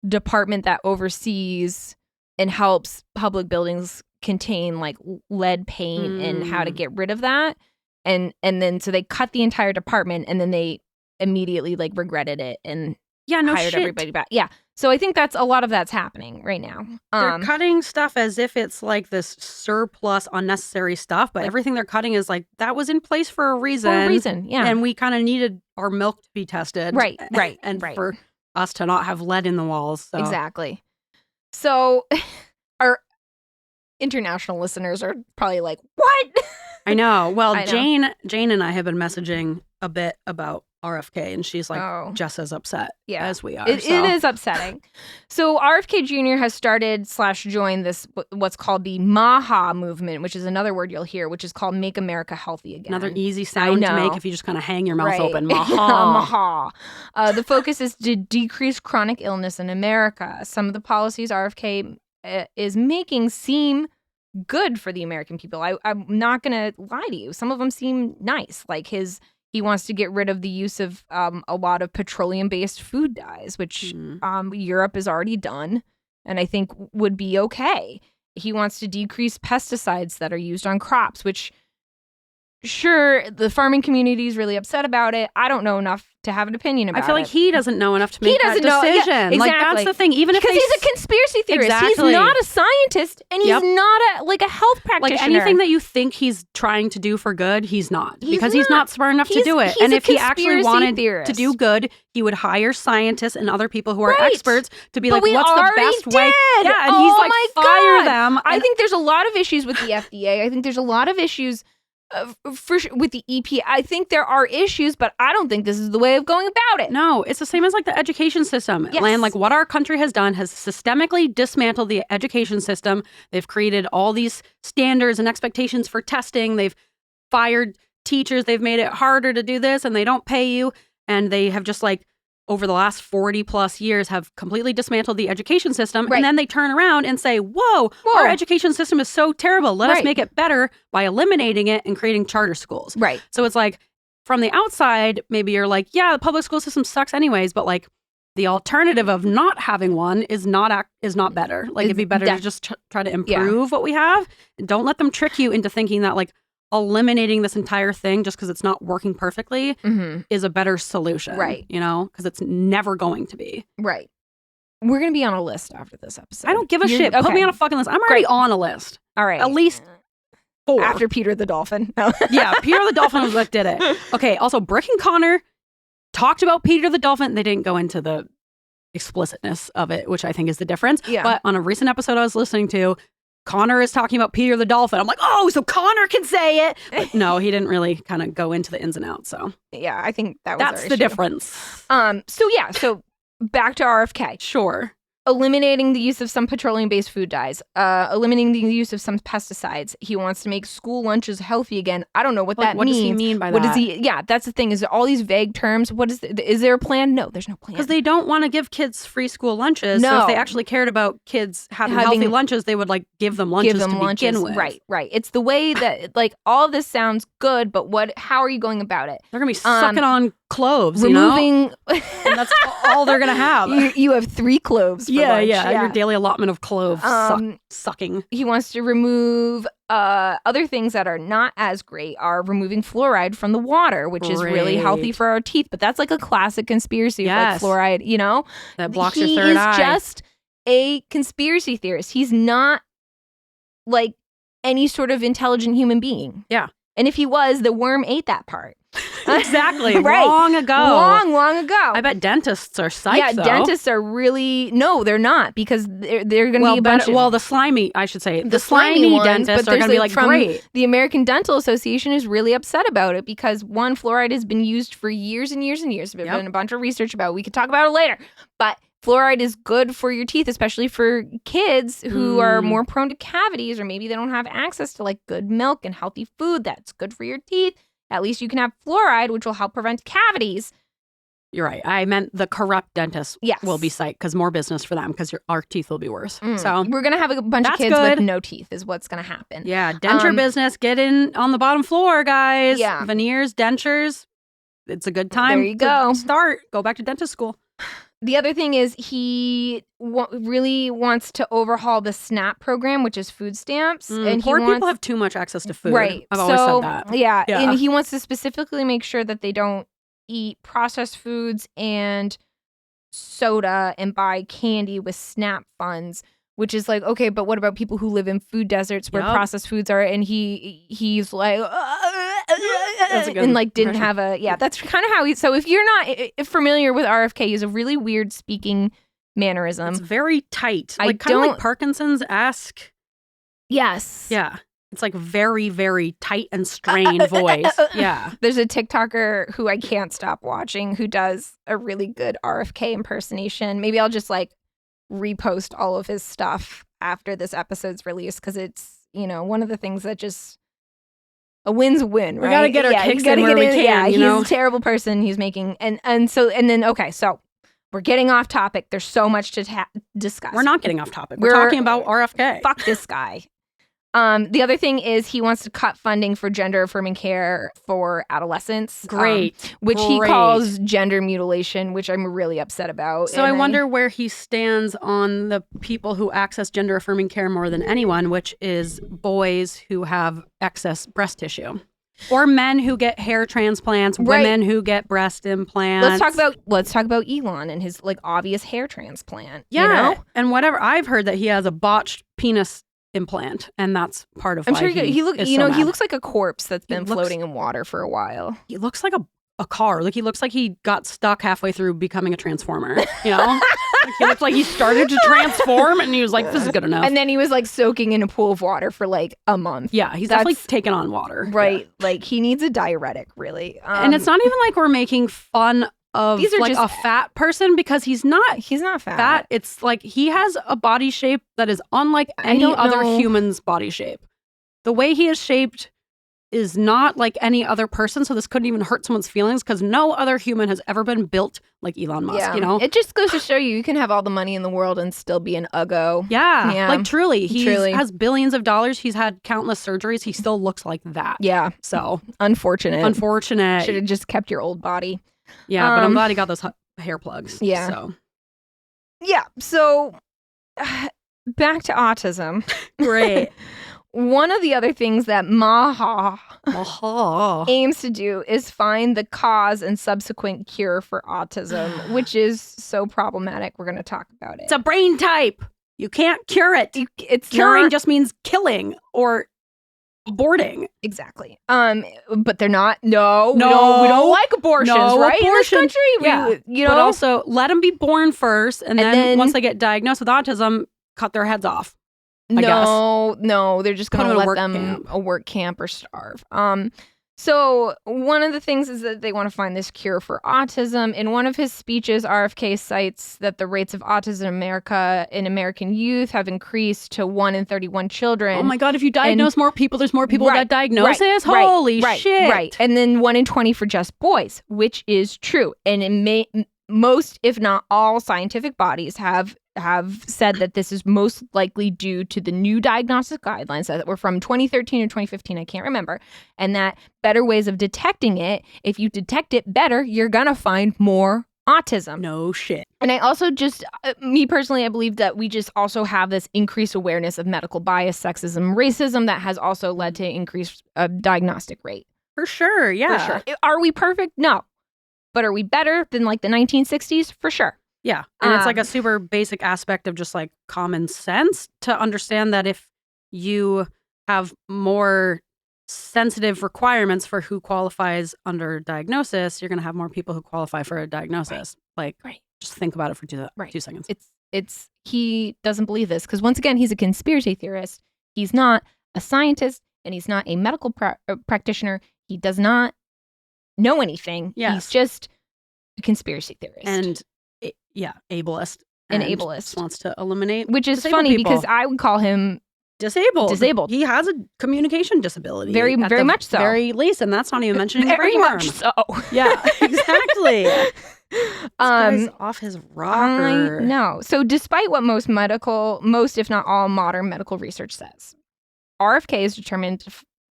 department that oversees and helps public buildings contain like lead paint and how to get rid of that. And then so they cut the entire department, and then they immediately like regretted it and hired everybody back. Yeah. So I think that's a lot of that's happening right now. They're cutting stuff as if it's like this surplus unnecessary stuff, but everything they're cutting is like that was in place for a reason. Yeah. And we kind of needed our milk to be tested. Right. For us to not have lead in the walls. So. Exactly. So our international listeners are probably like, what? I know. Well, Jane and I have been messaging a bit about RFK, and she's like just as upset as we are. It is upsetting. So RFK Jr. has started / joined this what's called the MAHA movement, which is another word you'll hear, which is called Make America Healthy Again. Another easy sound to make if you just kind of hang your mouth open. MAHA. MAHA. The focus is to decrease chronic illness in America. Some of the policies RFK is making seem good for the American people. I'm not going to lie to you. Some of them seem nice. Like he wants to get rid of the use of a lot of petroleum-based food dyes, which Europe has already done, and I think would be okay. He wants to decrease pesticides that are used on crops, which, sure, the farming community is really upset about it. I don't know enough to have an opinion about it. I feel like he doesn't know enough to make that decision. Yeah, exactly. Like, that's the thing. Even if because he's a conspiracy theorist. Exactly. He's not a scientist, and he's not a health practitioner. Like anything that you think he's trying to do for good, he's not. Because he's not smart enough to do it. And if he actually wanted to do good, he would hire scientists and other people who are experts to be like, what's the best way? Yeah, and he's like, fire them. I think there's a lot of issues with the FDA. I think there's a lot of issues for sure with the EPA. I think there are issues, but I don't think this is the way of going about it. No, it's the same as like the education system. Yes. And like what our country has done has systemically dismantled the education system. They've created all these standards and expectations for testing. They've fired teachers. They've made it harder to do this, and they don't pay you. And they have just like over the last 40 plus years have completely dismantled the education system. And then they turn around and say, whoa, our education system is so terrible. Let us make it better by eliminating it and creating charter schools. Right. So it's like from the outside, maybe you're like, yeah, the public school system sucks anyways. But like the alternative of not having one is not better. Like it'd be better to just try to improve what we have. Don't let them trick you into thinking that like eliminating this entire thing just because it's not working perfectly is a better solution. Right. You know, because it's never going to be. Right. We're going to be on a list after this episode. I don't give a shit. Okay. Put me on a fucking list. I'm already on a list. All right. At least 4. After Peter the Dolphin. Yeah, Peter the Dolphin was what did it. Okay, also, Brick and Connor talked about Peter the Dolphin. They didn't go into the explicitness of it, which I think is the difference. Yeah. But on a recent episode I was listening to, Connor is talking about Peter the Dolphin. I'm like, oh, so Connor can say it. But no, he didn't really kind of go into the ins and outs. So yeah, I think that's the difference. So back to RFK. Sure. Eliminating the use of some petroleum-based food dyes, eliminating the use of some pesticides. He wants to make school lunches healthy again. I don't know what that means. What does he mean by that? What does he? Yeah, that's the thing. Is all these vague terms? What is there a plan? No, there's no plan. Because they don't want to give kids free school lunches. No. So if they actually cared about kids having healthy lunches, they would give them lunches begin with. Right. It's the way that all of this sounds good, but how are you going about it? They're gonna be sucking on cloves, removing, and that's all they're gonna have. You have 3 cloves. For lunch. Your daily allotment of cloves sucking. He wants to remove other things that are not as great are removing fluoride from the water, which is really healthy for our teeth. But that's like a classic conspiracy, like fluoride, you know? That blocks your third eye. He is just a conspiracy theorist. He's not like any sort of intelligent human being. Yeah. And if he was, the worm ate that part. Exactly. Right. Long ago. Long ago. I bet dentists are psyched, though. Dentists are really... No, they're not, because they're going to be a bunch of... Well, the slimy, I should say. The slimy ones, dentists are going to be great. The American Dental Association is really upset about it because, one, fluoride has been used for years and years and years. There's been a bunch of research about it. We could talk about it later. But fluoride is good for your teeth, especially for kids who are more prone to cavities, or maybe they don't have access to good milk and healthy food that's good for your teeth. At least you can have fluoride, which will help prevent cavities. You're right. I meant the corrupt dentists will be psyched because more business for them because our teeth will be worse. So we're going to have a bunch of kids with no teeth is what's going to happen. Yeah. Denture business. Get in on the bottom floor, guys. Yeah. Veneers, dentures. It's a good time. There you go. Go back to dentist school. The other thing is he really wants to overhaul the SNAP program, which is food stamps. And poor people have too much access to food. Right. I've always said that. Yeah. And he wants to specifically make sure that they don't eat processed foods and soda and buy candy with SNAP funds, which is okay, but what about people who live in food deserts where processed foods are? And he's like, and didn't have that's kind of how so if you're not familiar with RFK, he's a really weird speaking mannerism. It's very tight. kind of like Parkinson's-esque. Yes. Yeah. It's very, very tight and strained voice. Yeah. There's a TikToker who I can't stop watching who does a really good RFK impersonation. Maybe I'll just repost all of his stuff after this episode's release because it's, one of the things that just a win's a win, right? We gotta get our kicks in where we can, Yeah, he's a terrible person. He's making, so we're getting off topic. There's so much to discuss. We're not getting off topic. We're talking about RFK. Fuck this guy. The other thing is he wants to cut funding for gender-affirming care for adolescents. Which he calls gender mutilation, which I'm really upset about. So I wonder where he stands on the people who access gender-affirming care more than anyone, which is boys who have excess breast tissue. Or men who get hair transplants, women who get breast implants. Let's talk about Elon and his obvious hair transplant. Yeah, and whatever. I've heard that he has a botched penis implant, and that's part of why he looks like a corpse that's been floating in water for a while. He looks like a car. He looks like he got stuck halfway through becoming a transformer. He looks like he started to transform and he was like, this is good enough. And then he was soaking in a pool of water for a month. Yeah, he's definitely taken on water. Right. Yeah. He needs a diuretic, really. And it's not even we're making fun of a fat person because he's not fat. It's he has a body shape that is unlike any other human's body shape. The way he is shaped is not like any other person, so this couldn't even hurt someone's feelings because no other human has ever been built like Elon Musk, It just goes to show you can have all the money in the world and still be an uggo. Yeah. Truly. He has billions of dollars. He's had countless surgeries. He still looks like that. Yeah. So. Unfortunate. Should have just kept your old body. Yeah, but I'm glad he got those hair plugs. Yeah. So. Yeah. So back to autism. Great. One of the other things that Maha aims to do is find the cause and subsequent cure for autism, which is so problematic. We're going to talk about it. It's a brain type. You can't cure it. It's Curing just means killing or aborting. Exactly. But they're not. No, we don't like abortions, right? Abortion. In this country, But also let them be born first, and then once they get diagnosed with autism, cut their heads off. No, they're just going to let them camp. a work camp or starve. So one of the things is that they want to find this cure for autism. In one of his speeches, RFK cites that the rates of autism in American youth have increased to 1 in 31 children. Oh my God, if you diagnose more people, there's more people that diagnosis? Holy shit. Right. And then 1 in 20 for just boys, which is true. And most, if not all, scientific bodies have said that this is most likely due to the new diagnostic guidelines that were from 2013 or 2015, I can't remember, and that better ways of detecting it, if you detect it better, you're gonna find more autism. No shit. And I also me personally, I believe that we just also have this increased awareness of medical bias, sexism, racism that has also led to increased diagnostic rate. For sure, yeah. For sure. Are we perfect? No. But are we better than like the 1960s? For sure. Yeah. And it's like a super basic aspect of just like common sense to understand that if you have more sensitive requirements for who qualifies under diagnosis, you're going to have more people who qualify for a diagnosis. Just think about it for 2 seconds. He doesn't believe this because once again, he's a conspiracy theorist. He's not a scientist and he's not a medical practitioner. He does not know anything. Yes. He's just a conspiracy theorist. And ableist. An ableist. Wants to eliminate which is funny people. Because I would call him disabled. He has a communication disability. Very much so. Very least, and that's not even mentioning very brainworm. much so. Yeah, exactly. This guy's off his rocker. No. So despite what most if not all modern medical research says, RFK is determined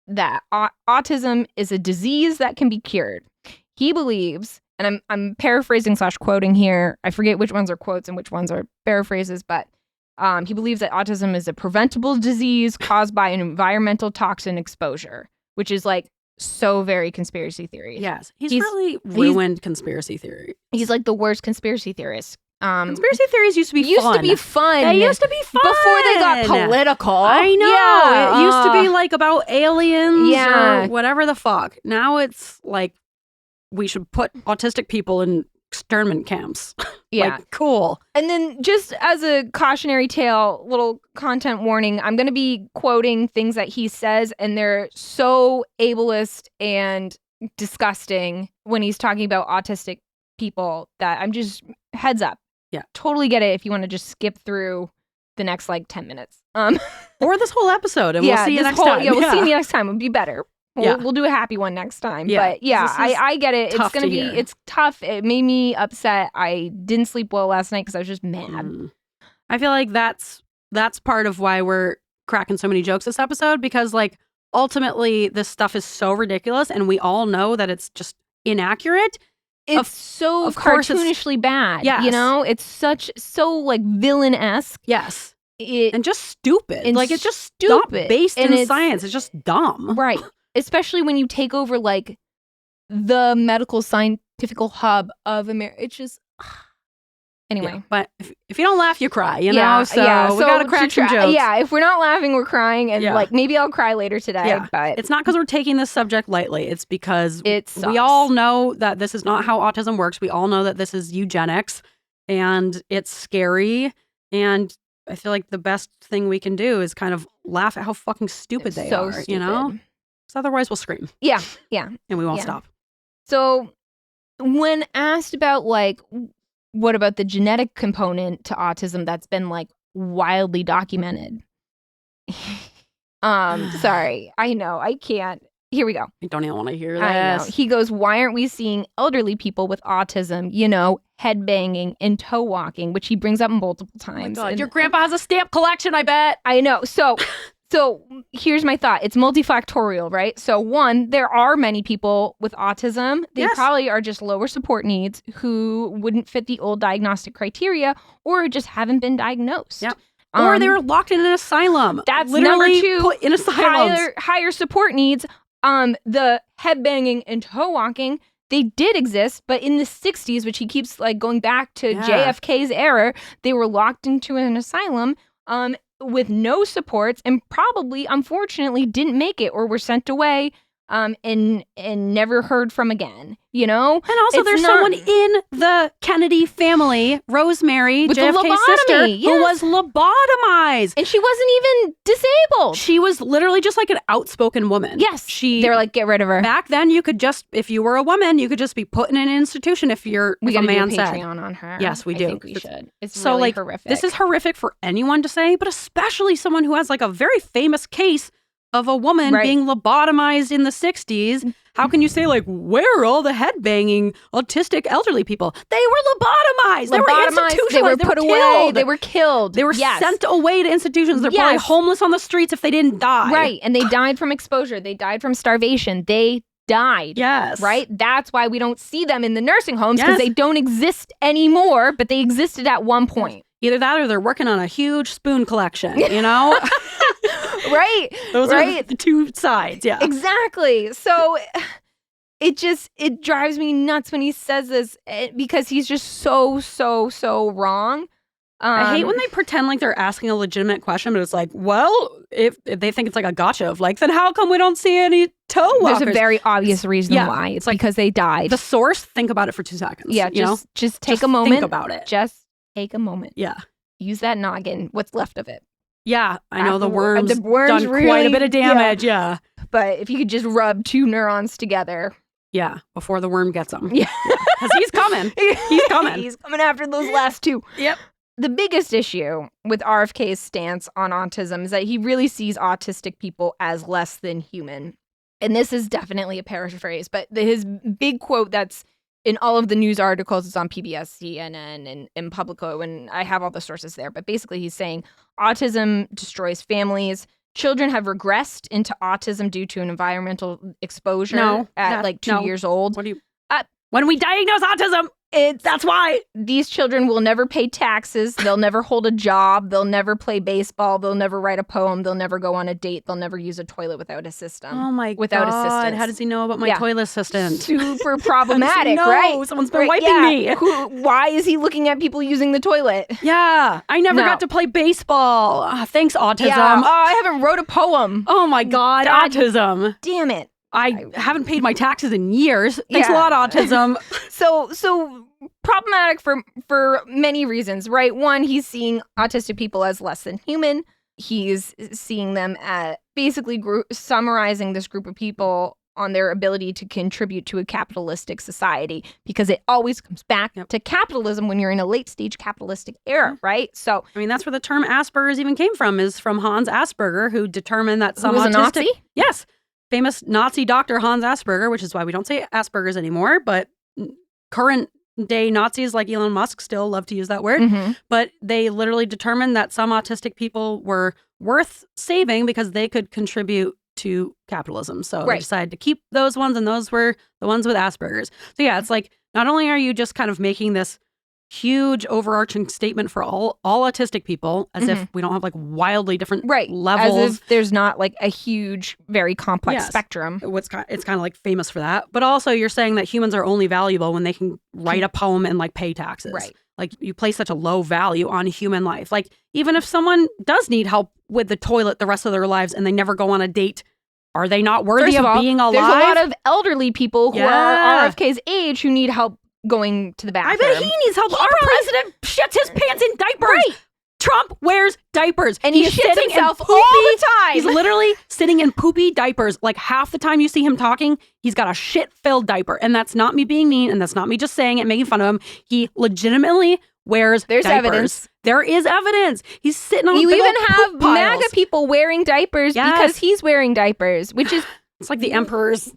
that autism is a disease that can be cured. He believes, and I'm paraphrasing / quoting here. I forget which ones are quotes and which ones are paraphrases, but he believes that autism is a preventable disease caused by an environmental toxin exposure, which is like so very conspiracy theory. Yes. He's really ruined conspiracy theory. He's like the worst conspiracy theorist. Conspiracy theories used to be fun. They used to be fun. Before they got political. I know. Yeah. It used to be like about aliens or whatever the fuck. Now it's like we should put autistic people in externment camps. Yeah. Like, cool. And then just as a cautionary tale, little content warning, I'm going to be quoting things that he says, and they're so ableist and disgusting when he's talking about autistic people that I'm just, heads up. Yeah. Totally get it if you want to just skip through the next like 10 minutes. Or this whole episode, and we'll see you next time. Yeah, we'll see you next time. It'll be better. We'll do a happy one next time. Yeah. But yeah, I get it. It's going to be, it's tough. It made me upset. I didn't sleep well last night because I was just mad. I feel like that's part of why we're cracking so many jokes this episode, because like ultimately this stuff is so ridiculous and we all know that it's just inaccurate. It's so cartoonishly bad. Yes. You know, it's so like villain-esque. Yes. And just stupid. And like it's just stupid. Not based in science. It's just dumb. Right. Especially when you take over like the medical scientific hub of America. It's just anyway. Yeah, but if you don't laugh, you cry, you know? So we gotta crack some jokes. Yeah, if we're not laughing, we're crying. And like maybe I'll cry later today. Yeah. But it's not because we're taking this subject lightly. It's because we all know that this is not how autism works. We all know that this is eugenics and it's scary. And I feel like the best thing we can do is kind of laugh at how fucking stupid they are, stupid. You know? Because otherwise we'll scream. Yeah, yeah. And we won't stop. So when asked about like, what about the genetic component to autism that's been like wildly documented? Sorry, I know, I can't. Here we go. I don't even want to hear this. I know. He goes, why aren't we seeing elderly people with autism, you know, head banging and toe walking, which he brings up multiple times. Oh my God, your grandpa has a stamp collection, I bet. I know. So here's my thought. It's multifactorial, right? So one, there are many people with autism. They probably are just lower support needs who wouldn't fit the old diagnostic criteria or just haven't been diagnosed. Yep. Or they were locked in an asylum. That's literally number 2. Put in asylums. Higher support needs. the headbanging and toe walking, they did exist, but in the 60s, which he keeps like going back to JFK's era, they were locked into an asylum with no supports and probably, unfortunately, didn't make it or were sent away and never heard from again, you know? And also there's someone in the Kennedy family, Rosemary, with JFK's sister, who was lobotomized. And she wasn't even disabled. She was literally just like an outspoken woman. Yes. They're like, get rid of her. Back then, you could just, if you were a woman, you could just be put in an institution if you're we if a man do a said. Patreon on her. Yes, we do. I think we should. It's so, really like, horrific. This is horrific for anyone to say, but especially someone who has like a very famous case of a woman being lobotomized in the 60s. How can you say, like, where are all the headbanging autistic elderly people? They were lobotomized. They were institutionalized. They were put away. They were killed. They were sent away to institutions. They're probably homeless on the streets if they didn't die. Right. And they died from exposure. They died from starvation. They died. Yes. Right? That's why we don't see them in the nursing homes, because they don't exist anymore, but they existed at one point. Either that or they're working on a huge spoon collection, you know? Right. Those are the two sides. Yeah. Exactly. So it drives me nuts when he says this, because he's just so wrong. I hate when they pretend like they're asking a legitimate question, but it's like, well, if they think it's like a gotcha of like, then how come we don't see any toe walkers? There's a very obvious reason why. It's like, because they died. The source, think about it for 2 seconds. Yeah, just take a moment. Think about it. Just take a moment. Yeah. Use that noggin, what's left of it. Yeah, I know the worm's done really, quite a bit of damage, yeah. But if you could just rub 2 neurons together. Yeah, before the worm gets them. Yeah. Because he's coming. He's coming. He's coming after those last 2. Yep. The biggest issue with RFK's stance on autism is that he really sees autistic people as less than human. And this is definitely a paraphrase, but his big quote that's in all of the news articles is on PBS, CNN, and Publico, and I have all the sources there. But basically he's saying autism destroys families. Children have regressed into autism due to an environmental exposure at like 2 years old. What do you... when we diagnose autism, that's why. These children will never pay taxes. They'll never hold a job. They'll never play baseball. They'll never write a poem. They'll never go on a date. They'll never use a toilet without a system. Oh my without God. assistance. How does he know about my toilet assistant? Super problematic, right? Someone's been wiping me. Why is he looking at people using the toilet? Yeah. I never got to play baseball. Thanks, autism. Yeah. Oh, I haven't wrote a poem. Oh my God, autism. Damn it. I haven't paid my taxes in years. Thanks a lot, autism. So problematic for many reasons, right? One, he's seeing autistic people as less than human. He's seeing them at basically summarizing this group of people on their ability to contribute to a capitalistic society, because it always comes back to capitalism when you're in a late stage capitalistic era, right? So I mean, that's where the term Asperger's even came from, is from Hans Asperger, who determined that some who was a Nazi? Yes. Famous Nazi doctor Hans Asperger, which is why we don't say Asperger's anymore, but current day Nazis like Elon Musk still love to use that word. Mm-hmm. But they literally determined that some autistic people were worth saving because they could contribute to capitalism. So they decided to keep those ones, and those were the ones with Asperger's. So yeah, it's like, not only are you just kind of making this huge overarching statement for all autistic people, as if we don't have like wildly different levels. As if there's not like a huge, very complex spectrum. It's kind of like famous for that. But also you're saying that humans are only valuable when they can write a poem and like pay taxes. Right. Like you place such a low value on human life. Like even if someone does need help with the toilet the rest of their lives and they never go on a date, are they not worthy of being alive? There's a lot of elderly people who are RFK's age who need help going to the bathroom. I bet he needs help. Our president shits his pants in diapers. Right. Trump wears diapers. And he shits himself all the time. He's literally sitting in poopy diapers. Like half the time you see him talking, he's got a shit-filled diaper. And that's not me being mean, and that's not me just saying it, making fun of him. He legitimately wears diapers. Evidence. There is evidence. He's sitting on you big even old have poop piles. MAGA people wearing diapers because he's wearing diapers, which is... It's like the emperor's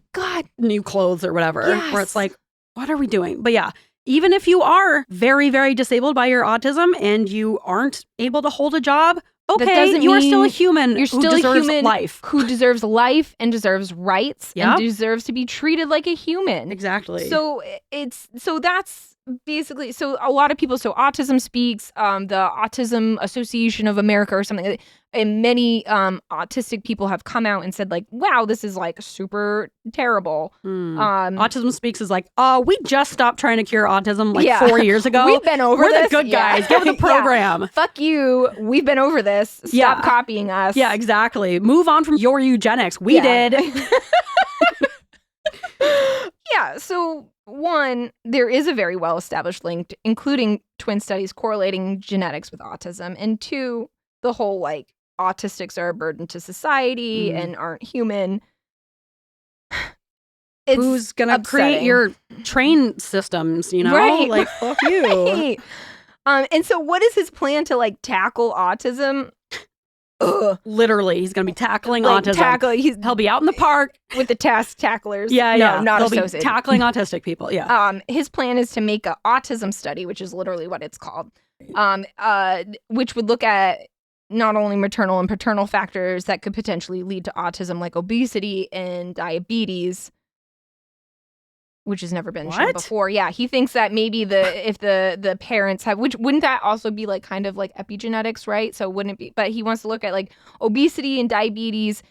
new clothes or whatever, where it's like, what are we doing? But yeah, even if you are very, very disabled by your autism and you aren't able to hold a job, okay, you are still a human. You're still a human life. Who deserves life and deserves rights and deserves to be treated like a human. Exactly. So that's basically, so a lot of people, so Autism Speaks, the Autism Association of America or something, And many autistic people have come out and said like, wow, this is like super terrible. Autism Speaks is like, we just stopped trying to cure autism like 4 years ago. We've been over We're this. the good guys. Get with the program. Fuck you. We've been over this. Stop copying us. Yeah, exactly. Move on from your eugenics. We did. Yeah, so one, there is a very well-established link, including twin studies correlating genetics with autism. And two, the whole like autistics are a burden to society and aren't human. Who's going to create your train systems, you know? Right. Like, fuck you. Right. And so what is his plan to like tackle autism? Literally, he's going to be tackling autism. He'll be out in the park with the tacklers. Yeah. Not He'll associated. be tackling autistic people. Yeah. His plan is to make an autism study, which is literally what it's called, which would look at not only maternal and paternal factors that could potentially lead to autism, like obesity and diabetes, which has never been shown before. Yeah, he thinks that maybe if the parents have, which wouldn't that also be like kind of like epigenetics, right? So wouldn't it be? But he wants to look at like obesity and diabetes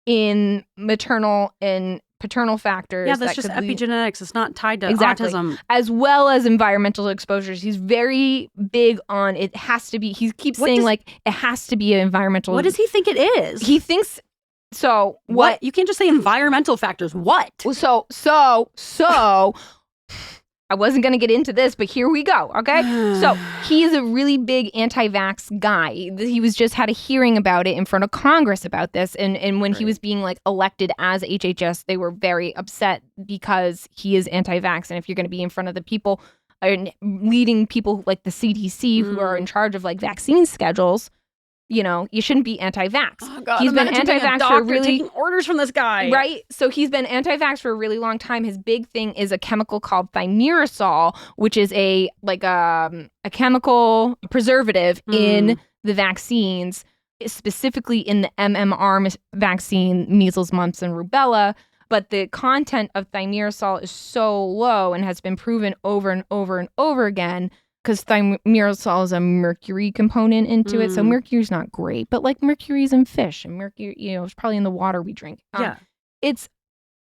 in maternal and paternal factors. Yeah, that's just epigenetics. It's not tied to autism. As well as environmental exposures. He's very big on it has to be. He keeps saying like it has to be an environmental. What does he think it is? He thinks. So what? You can't just say environmental factors. What? So I wasn't going to get into this, but here we go. Okay. So he is a really big anti-vax guy. He was just had a hearing about it in front of Congress about this. And when he was being like elected as HHS, they were very upset because he is anti-vax. And if you're going to be in front of the people and leading people like the CDC who are in charge of like vaccine schedules, you know, you shouldn't be anti-vax. Oh God, he's been anti-vax for a really taking orders from this guy, right? So he's been anti-vax for a really long time. His big thing is a chemical called thimerosal, which is a chemical preservative in the vaccines, specifically in the MMR vaccine, measles, mumps, and rubella. But the content of thimerosal is so low and has been proven over and over and over again. Because thimerosal is a mercury component into it. So mercury's not great, but like mercury's in fish and mercury, you know, it's probably in the water we drink. It's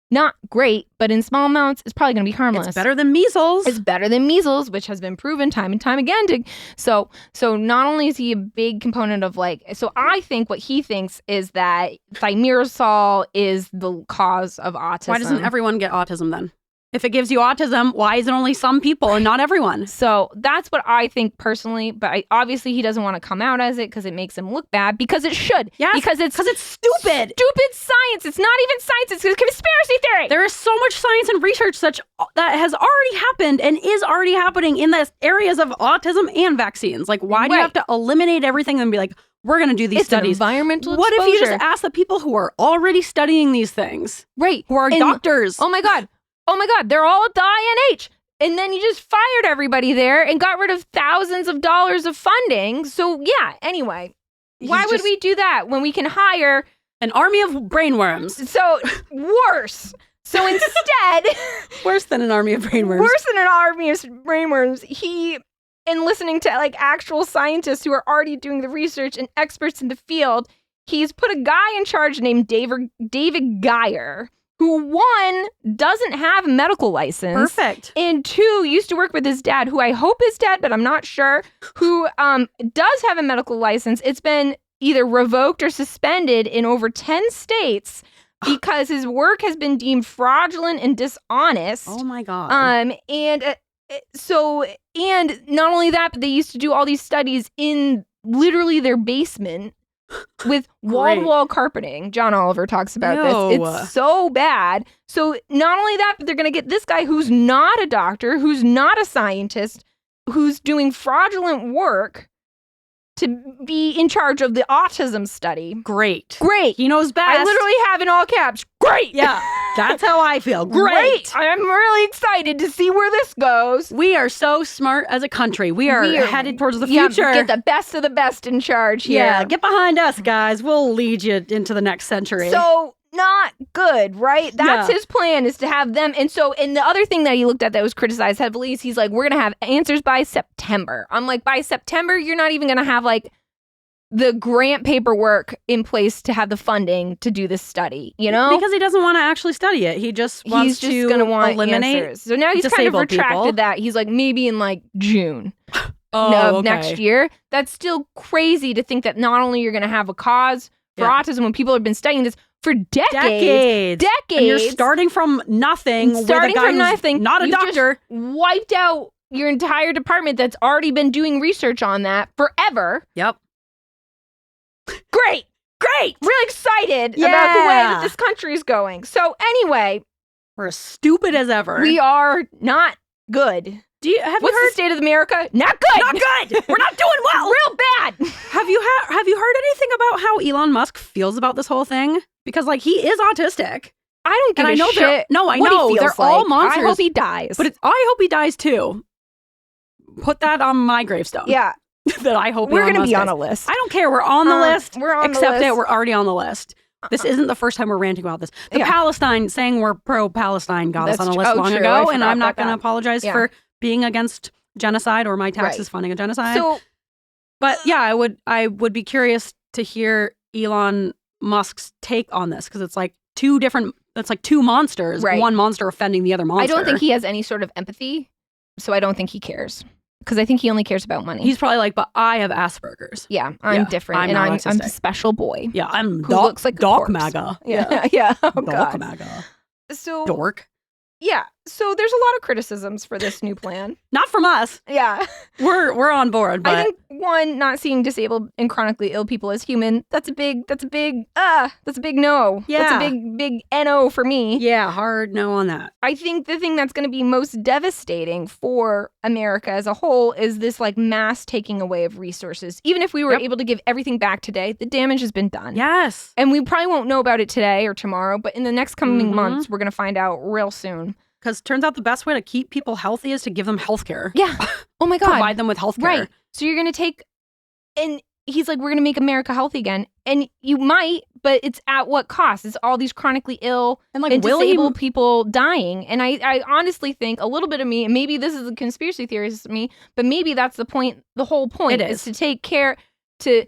not great, but in small amounts, it's probably going to be harmless. It's better than measles. It's better than measles, which has been proven time and time again. So not only is he a big component of like, so I think what he thinks is that thimerosal is the cause of autism. Why doesn't everyone get autism then? If it gives you autism, why is it only some people and not everyone? So that's what I think personally, but obviously he doesn't want to come out as it because it makes him look bad, because it should. Yes, because it's stupid. Stupid science. It's not even science. It's a conspiracy theory. There is so much science and research that has already happened and is already happening in the areas of autism and vaccines. Like, why do you have to eliminate everything and be like, we're going to do these studies? Environmental What exposure. if you just ask the people who are already studying these things? Right. Who are doctors. Oh my God, they're all at the INH. And then you just fired everybody there and got rid of thousands of dollars of funding. So yeah, anyway, why would we do that when we can hire an army of brainworms? So worse. So instead, worse than an army of brainworms. Worse than an army of brainworms. In listening to like actual scientists who are already doing the research and experts in the field, he's put a guy in charge named David Geyer, who one, doesn't have a medical license. Perfect. And two, used to work with his dad, who I hope is dead, but I'm not sure, who does have a medical license. It's been either revoked or suspended in over 10 states because his work has been deemed fraudulent and dishonest. Oh my God. And not only that, but they used to do all these studies in literally their basement with wall-to-wall carpeting. John Oliver talks about this. It's so bad. So not only that, but they're going to get this guy who's not a doctor, who's not a scientist, who's doing fraudulent work to be in charge of the autism study. Great. He knows best. I literally have in all caps, great. Yeah, that's how I feel. Great. I'm really excited to see where this goes. We are so smart as a country. We are headed towards the future. Get the best of the best in charge here. Yeah, get behind us, guys. We'll lead you into the next century. So not good, right? That's his plan, is to have them. And the other thing that he looked at that was criticized heavily is he's like, we're going to have answers by September. I'm like, by September, you're not even going to have like the grant paperwork in place to have the funding to do this study, you know? Because he doesn't want to actually study it. He just wants to eliminate answers. So now he's kind of retracted that. He's like, maybe in like June of next year. That's still crazy to think that not only you're going to have a cause for autism when people have been studying this for decades. And you're starting from nothing with a guy who's not a doctor. Just wiped out your entire department that's already been doing research on that forever. Yep. Great. Really excited about the way that this country is going. So anyway, we're as stupid as ever. We are not good. What's the state of America? Not good. Not good. We're not doing well. Real bad. Have you heard anything about how Elon Musk feels about this whole thing? Because like he is autistic. I don't give a shit. I know they're all monsters. I hope he dies. But I hope he dies too. Put that on my gravestone. Yeah. That I hope we're going to be on a list. I don't care. We're on the list. We're on Accept the list. it. We're already on the list. This isn't the first time we're ranting about this. The Palestine, saying we're pro-Palestine got us on a list long ago, and I'm not going to apologize for being against genocide or my taxes funding a genocide. So, but yeah, I would be curious to hear Elon Musk's take on this because it's like two monsters, one monster offending the other monster. I don't think he has any sort of empathy, so I don't think he cares. Because I think he only cares about money. He's probably like, but I have Asperger's. Yeah, I'm different. I'm a special boy. Yeah, I'm looks like Doc MAGA. Yeah. Oh, Doc MAGA. So dork. Yeah. So there's a lot of criticisms for this new plan. Not from us. Yeah. We're on board, but I think one, not seeing disabled and chronically ill people as human, that's a big no. Yeah. That's a big NO for me. Yeah, hard no on that. I think the thing that's going to be most devastating for America as a whole is this like mass taking away of resources. Even if we were able to give everything back today, the damage has been done. Yes. And we probably won't know about it today or tomorrow, but in the next coming months, we're going to find out real soon. Because turns out the best way to keep people healthy is to give them health care. Yeah. Oh my God. Provide them with health care. Right. So you're going to take, and he's like, we're going to make America healthy again. And you might, but it's at what cost? It's all these chronically ill and disabled people dying. And I honestly think a little bit of me, and maybe this is a conspiracy theorist of me, but maybe that's the point. The whole point is to take care, to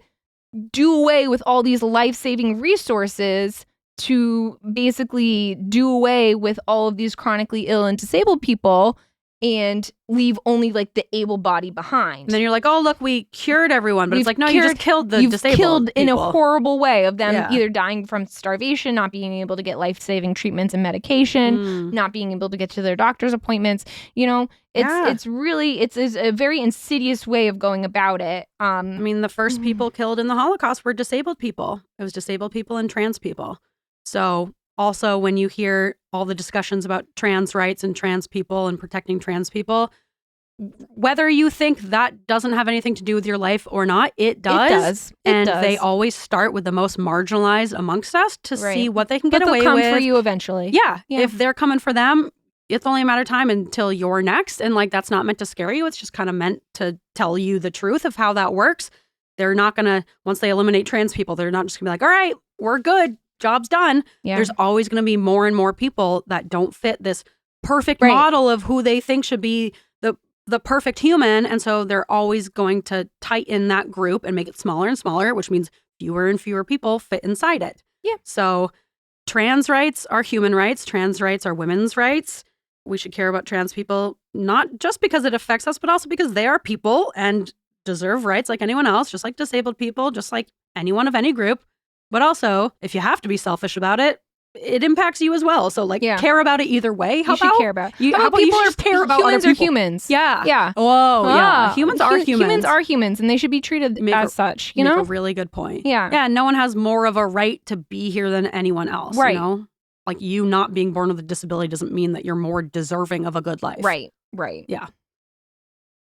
do away with all these life-saving resources to basically do away with all of these chronically ill and disabled people and leave only like the able body behind. And then you're like, oh, look, we cured everyone. But it's like, no, you just killed the disabled You've killed people. In a horrible way of them either dying from starvation, not being able to get life-saving treatments and medication, not being able to get to their doctor's appointments. You know, it's really, it's a very insidious way of going about it. I mean, the first people killed in the Holocaust were disabled people. It was disabled people and trans people. So also when you hear all the discussions about trans rights and trans people and protecting trans people, whether you think that doesn't have anything to do with your life or not, it does. And they always start with the most marginalized amongst us to see what they can get away with. They'll come for you eventually. Yeah. If they're coming for them, it's only a matter of time until you're next. And like, that's not meant to scare you. It's just kind of meant to tell you the truth of how that works. They're not going to, once they eliminate trans people, they're not just going to be like, all right, we're good. Job's done. Yeah. There's always going to be more and more people that don't fit this perfect model of who they think should be the perfect human. And so they're always going to tighten that group and make it smaller and smaller, which means fewer and fewer people fit inside it. Yeah. So trans rights are human rights. Trans rights are women's rights. We should care about trans people, not just because it affects us, but also because they are people and deserve rights like anyone else, just like disabled people, just like anyone of any group. But also, if you have to be selfish about it, it impacts you as well. So, like, care about it either way. How about care about you? How about people you care about humans other are humans? Yeah. Yeah. Oh, yeah. Humans are humans. Humans are humans, and they should be treated as such. You know, a really good point. Yeah. Yeah. No one has more of a right to be here than anyone else. Right. You know, like you not being born with a disability doesn't mean that you're more deserving of a good life. Right. Right. Yeah.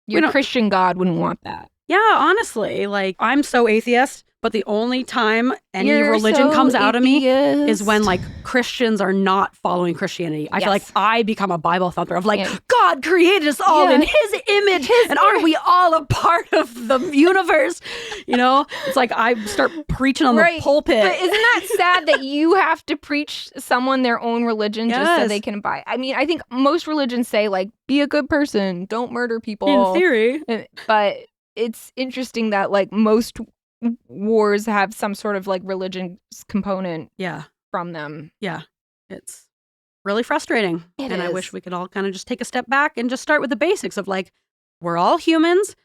Your Christian God wouldn't want that. Yeah. Honestly, like I'm so atheist. But the only time any religion comes out of me is when like Christians are not following Christianity. I feel like I become a Bible thumper of like, God created us all in his image. And aren't we all a part of the universe? You know, it's like I start preaching on the pulpit. But isn't that sad that you have to preach someone their own religion just so they can buy? I mean, I think most religions say like, be a good person, don't murder people. In theory. But it's interesting that like most wars have some sort of like religious component from them. Yeah. It's really frustrating. And I wish we could all kind of just take a step back and just start with the basics of like, we're all humans.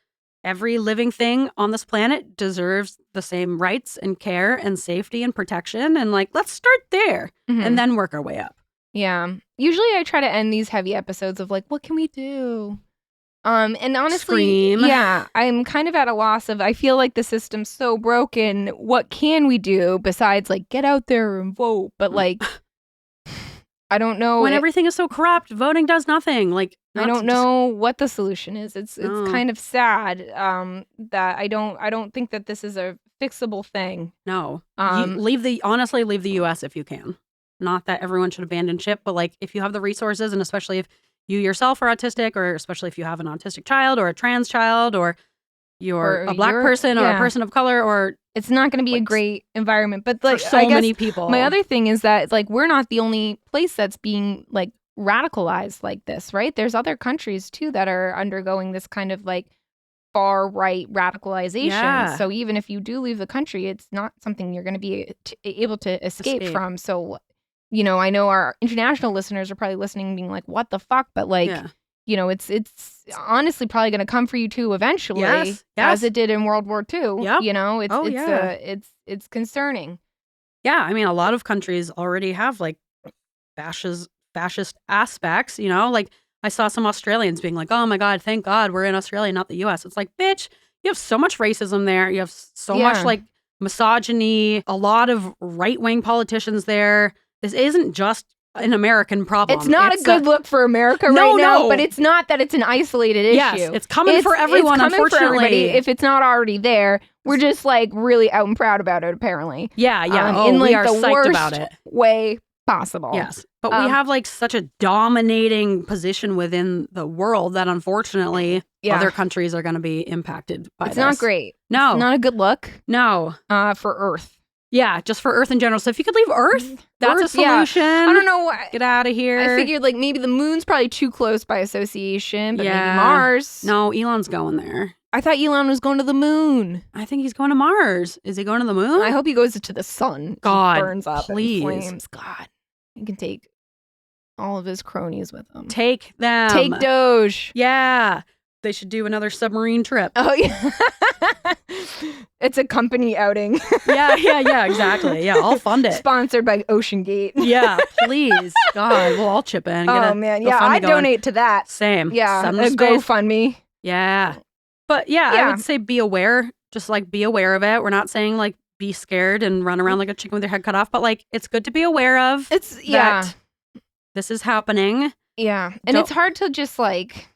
Every living thing on this planet deserves the same rights and care and safety and protection. And like, let's start there and then work our way up. Yeah. Usually I try to end these heavy episodes of like, what can we do? And honestly, Scream. Yeah, I'm kind of at a loss of, I feel like the system's so broken. What can we do besides like get out there and vote? But like, I don't know. When everything is so corrupt, voting does nothing. Like, I don't know what the solution is. It's kind of sad that I don't think that this is a fixable thing. No. Leave the US if you can. Not that everyone should abandon ship, but like if you have the resources, and especially if you yourself are autistic, or especially if you have an autistic child or a trans child, or you're a black person or a person of color, or it's not going to be a great environment. But like, for so many people. My other thing is that like we're not the only place that's being like radicalized like this, right? There's other countries too that are undergoing this kind of like far right radicalization. Yeah. So even if you do leave the country, it's not something you're going to be able to escape from. So, you know, I know our international listeners are probably listening being like, what the fuck? But like, you know, it's honestly probably going to come for you too eventually, as it did in World War II. Yep. You know, it's concerning. Yeah, I mean, a lot of countries already have like fascist aspects, you know, like I saw some Australians being like, oh my God, thank God we're in Australia, not the US. It's like, bitch, you have so much racism there. You have so much like misogyny, a lot of right-wing politicians there. This isn't just an American problem. It's not a good look for America right now, but it's not that it's an isolated issue. Yes, it's coming for everyone, it's coming unfortunately. For everybody. If it's not already there, we're just like really out and proud about it, apparently. Yeah. In like we are the psyched worst about it. way possible. Yes. But we have like such a dominating position within the world that unfortunately other countries are going to be impacted by this. It's not great. No. It's not a good look. No. For Earth. Yeah, just for Earth in general. So if you could leave Earth, that's a solution. Yeah. I don't know. Get out of here. I figured like maybe the moon's probably too close by association, but maybe Mars. No, Elon's going there. I thought Elon was going to the moon. I think he's going to Mars. Is he going to the moon? I hope he goes to the sun. God, burns up please. In flames. God, he can take all of his cronies with him. Take them. Take Doge. Yeah. They should do another submarine trip. Oh, yeah. It's a company outing. Yeah, exactly. Yeah, I'll fund it. Sponsored by Ocean Gate. Yeah, please. God, we'll all chip in. Man. Yeah, I'd donate to that. Same. Yeah, a GoFundMe. Yeah. But I would say be aware. Just like be aware of it. We're not saying like be scared and run around like a chicken with your head cut off. But like it's good to be aware of. That this is happening. Yeah. And it's hard to just like...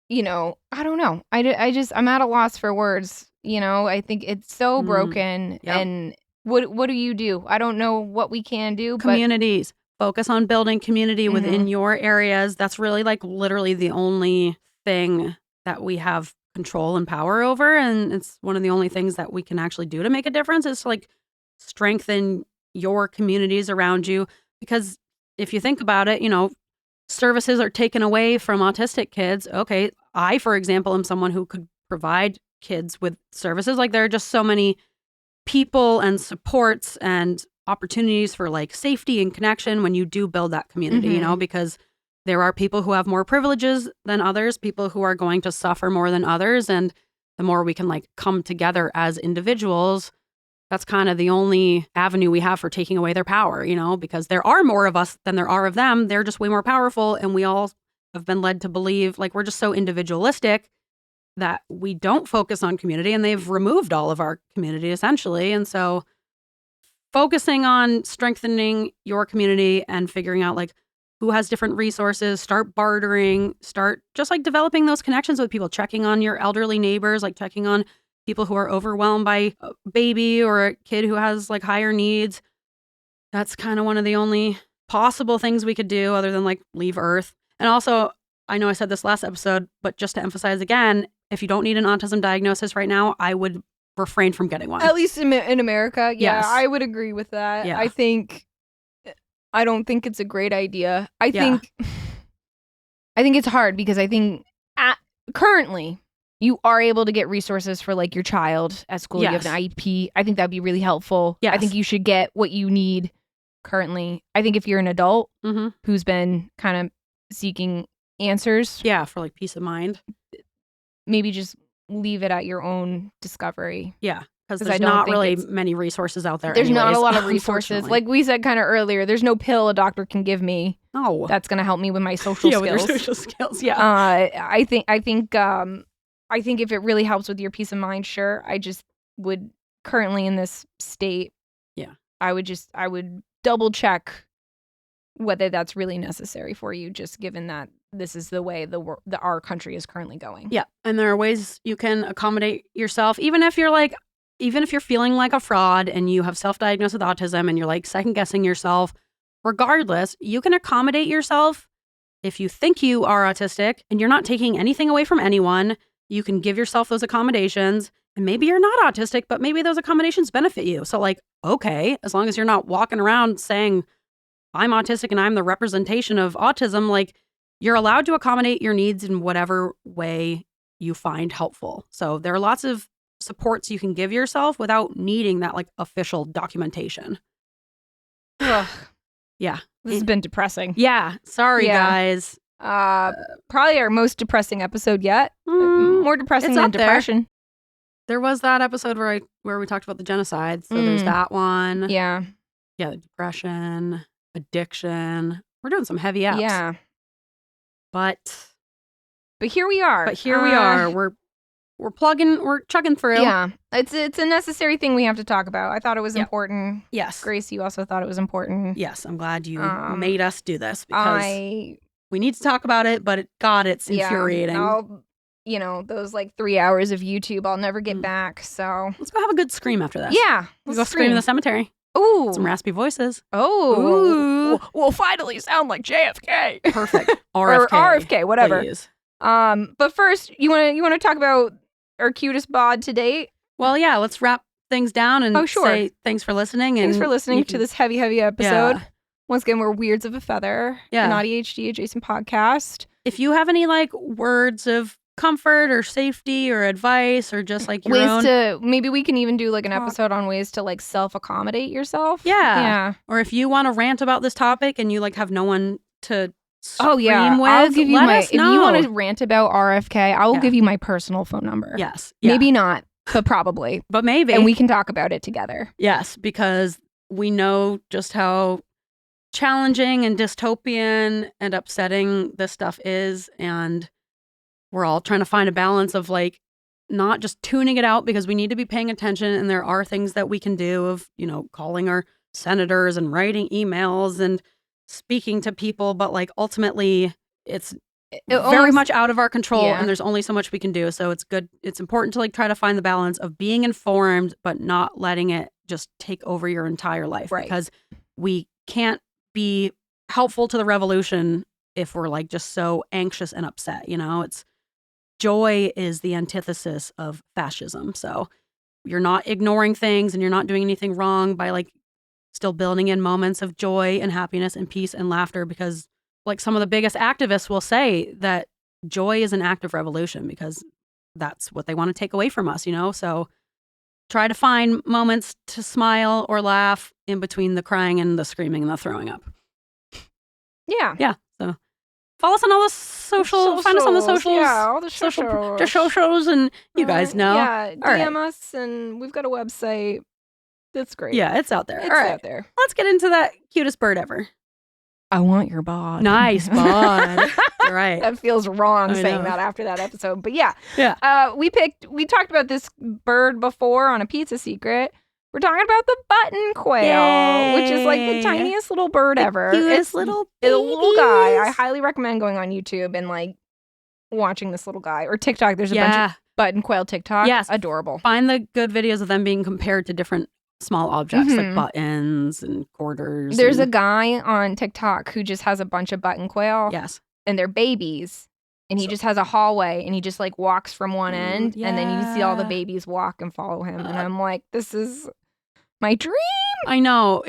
You know, I don't know. I'm at a loss for words. You know, I think it's so broken. Yep. And what do you do? I don't know what we can do. Communities. Focus on building community within your areas. That's really like literally the only thing that we have control and power over. And it's one of the only things that we can actually do to make a difference is to like strengthen your communities around you. Because if you think about it, you know, services are taken away from autistic kids. Okay, I, for example, am someone who could provide kids with services. Like there are just so many people and supports and opportunities for like safety and connection when you do build that community, you know, because there are people who have more privileges than others, people who are going to suffer more than others. And the more we can like come together as individuals, that's kind of the only avenue we have for taking away their power, you know, because there are more of us than there are of them. They're just way more powerful. And we all have been led to believe like we're just so individualistic that we don't focus on community, and they've removed all of our community essentially. And so focusing on strengthening your community and figuring out like who has different resources, start bartering, start just like developing those connections with people, checking on your elderly neighbors, like checking on people who are overwhelmed by a baby or a kid who has like higher needs. That's kind of one of the only possible things we could do other than like leave Earth. And also, I know I said this last episode, but just to emphasize again, if you don't need an autism diagnosis right now, I would refrain from getting one. At least in America. Yeah, Yes. I would agree with that. Yeah. I don't think it's a great idea. I think it's hard because I think currently, you are able to get resources for like your child at school. You have an IEP. I think that'd be really helpful. I think you should get what you need currently. I think if you're an adult who's been kind of seeking answers. Yeah, for like peace of mind. Maybe just leave it at your own discovery. Yeah, because there's not really many resources out there. There's not a lot of resources. Like we said kind of earlier, there's no pill a doctor can give me. Oh, that's going to help me with my social skills. With your social skills. Yeah. I think if it really helps with your peace of mind, sure. I just would currently in this state. Yeah. I would double check whether that's really necessary for you, just given that this is the way our country is currently going. Yeah. And there are ways you can accommodate yourself, even if you're feeling like a fraud and you have self-diagnosed with autism and you're like second guessing yourself, regardless, you can accommodate yourself. If you think you are autistic and you're not taking anything away from anyone, you can give yourself those accommodations. And maybe you're not autistic, but maybe those accommodations benefit you. So like, okay, as long as you're not walking around saying, I'm autistic and I'm the representation of autism, like you're allowed to accommodate your needs in whatever way you find helpful. So there are lots of supports you can give yourself without needing that like official documentation. Ugh. Yeah. This has been depressing. Yeah. Sorry, guys. Probably our most depressing episode yet. More depressing than depression. There was that episode where we talked about the genocide. So there's that one. Yeah. Yeah. Depression, addiction. We're doing some heavy apps. Yeah. But here we are. We're chugging through. Yeah. It's a necessary thing we have to talk about. I thought it was important. Yes. Grace, you also thought it was important. Yes. I'm glad you made us do this because we need to talk about it, but it's infuriating. Those like 3 hours of YouTube I'll never get back. So let's go have a good scream after this. Yeah. Let's go scream in the cemetery. Ooh. Some raspy voices. Oh. We'll finally sound like JFK. Perfect. RFK. Or RFK, whatever. Please. But first, you want to talk about our cutest bod to date? Well, yeah, let's wrap things down and say thanks for listening. Thanks for listening to this heavy episode. Yeah. Once again, we're Weirds of a Feather, an AuDHD-Adjacent podcast. If you have any like words of comfort or safety or advice or just like your own maybe we can even do like an episode on ways to like self-accommodate yourself. Yeah. Or if you want to rant about this topic and you like have no one to scream with, I'll give you if you want to rant about RFK, I will give you my personal phone number. Yes. Maybe not, but probably. But maybe. And we can talk about it together. Yes, because we know just how challenging and dystopian and upsetting this stuff is, and we're all trying to find a balance of like not just tuning it out because we need to be paying attention, and there are things that we can do of, calling our senators and writing emails and speaking to people, but like ultimately it's very much out of our control and there's only so much we can do. So it's important to like try to find the balance of being informed but not letting it just take over your entire life, because we can't be helpful to the revolution if we're like just so anxious and upset. It's joy is the antithesis of fascism. So you're not ignoring things and you're not doing anything wrong by like still building in moments of joy and happiness and peace and laughter, because like some of the biggest activists will say that joy is an act of revolution because that's what they want to take away from us, So try to find moments to smile or laugh in between the crying and the screaming and the throwing up. Yeah. Yeah. So follow us on all the find us on the socials. Yeah, all the socials. Socials, and you guys know. Yeah, DM us, and we've got a website. That's great. Yeah, it's out there. It's out there. Let's get into that cutest bird ever. I want your bod. Nice bod. You're right. That feels wrong saying that after that episode. But yeah. We talked about this bird before on A Pizza Secret. We're talking about the button quail, which is like the tiniest little bird ever. It's little a little guy. I highly recommend going on YouTube and like watching this little guy, or TikTok. There's a bunch of button quail TikTok. Yes. Adorable. Find the good videos of them being compared to different small objects like buttons and quarters. There's a guy on TikTok who just has a bunch of button quail. Yes. And they're babies. And he just has a hallway and he just like walks from one end and then you see all the babies walk and follow him. And I'm like, this is my dream. I know.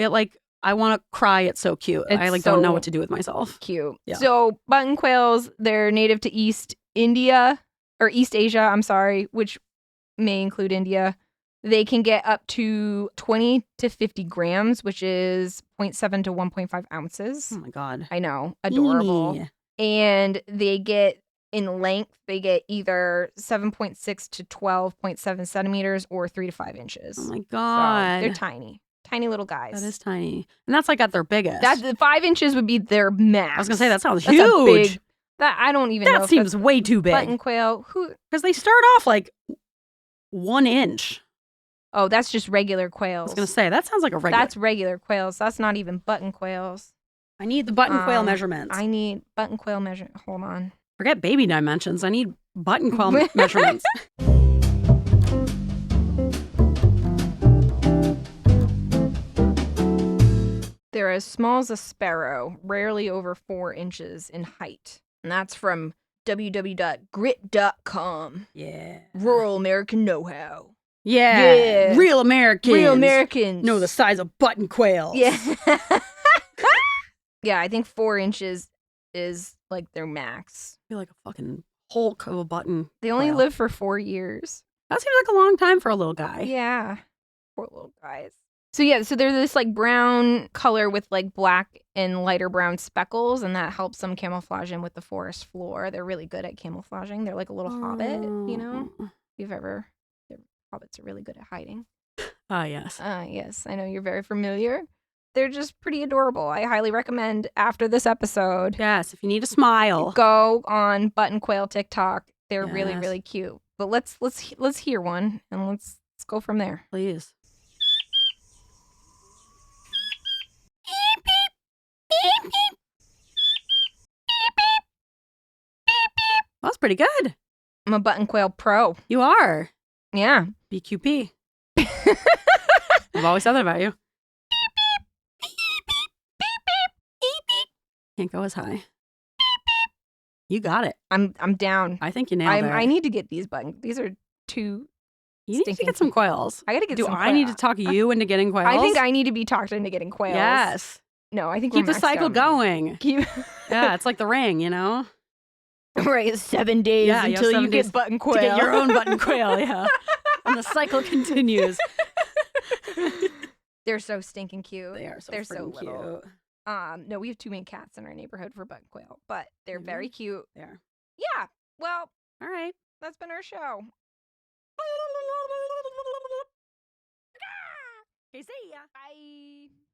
I want to cry. It's so cute. I don't know what to do with myself. Cute. Yeah. So button quails, they're native to East India. or East Asia, I'm sorry, which may include India, they can get up to 20 to 50 grams, which is 0.7 to 1.5 ounces. Oh my God. I know. Adorable. Eeny. And they get, in length, they get either 7.6 to 12.7 centimeters or 3 to 5 inches. Oh my So God. they're tiny. Tiny little guys. That is tiny. And that's like at their biggest. The 5 inches would be their max. I was going to say, that sounds That's huge. a big, I don't even know. That seems way too big. Button quail. Because they start off like 1 inch. Oh, that's just regular quails. I was going to say, that sounds like a regular. That's regular quails. That's not even button quails. I need the button quail measurements. I need button quail measure. Hold on. Forget baby dimensions. I need button quail measurements. They're as small as a sparrow, rarely over 4 inches in height. And that's from www.grit.com. Yeah. Rural American know-how. Yeah. Real Americans. Real Americans. Know the size of button quails. Yeah. Yeah, I think 4 inches is like their max. I feel like a fucking Hulk of a button. They only quail. live for 4 years. That seems like a long time for a little guy. Yeah. Poor little guys. So yeah, so they're this like brown color with like black and lighter brown speckles, and that helps them camouflage in with the forest floor. They're really good at camouflaging. They're like a little hobbit, you know? Hobbits are really good at hiding. Yes. Yes, I know you're very familiar. They're just pretty adorable. I highly recommend after this episode. Yes, if you need a smile, go on Button Quail TikTok. They're really, Yes. really cute. But let's hear one and let's go from there. please. That's pretty good. I'm a Button Quail pro. You are. Yeah. BQP. I've always said that about you. Can't go as high. You got it. I'm down. I think you nailed it. I need to get these buttons. These are too You need to stinking get some cute. quails. I gotta get Do some I need to talk you into getting quails? I think I need to be talked into getting quails. Yes. No, I think Keep we're the maxed cycle out. going. Keep Yeah, it's like the ring, you know? right, 7 days Yeah, you have until 7 you days get button quail. To get your own button quail, yeah. And the cycle continues. They're so stinking cute. They're so freaking little. Cute. No, we have too many cats in our neighborhood for button quail, but they're very cute. They are. Yeah. Well, All right. that's been our show. Okay, see ya. Bye.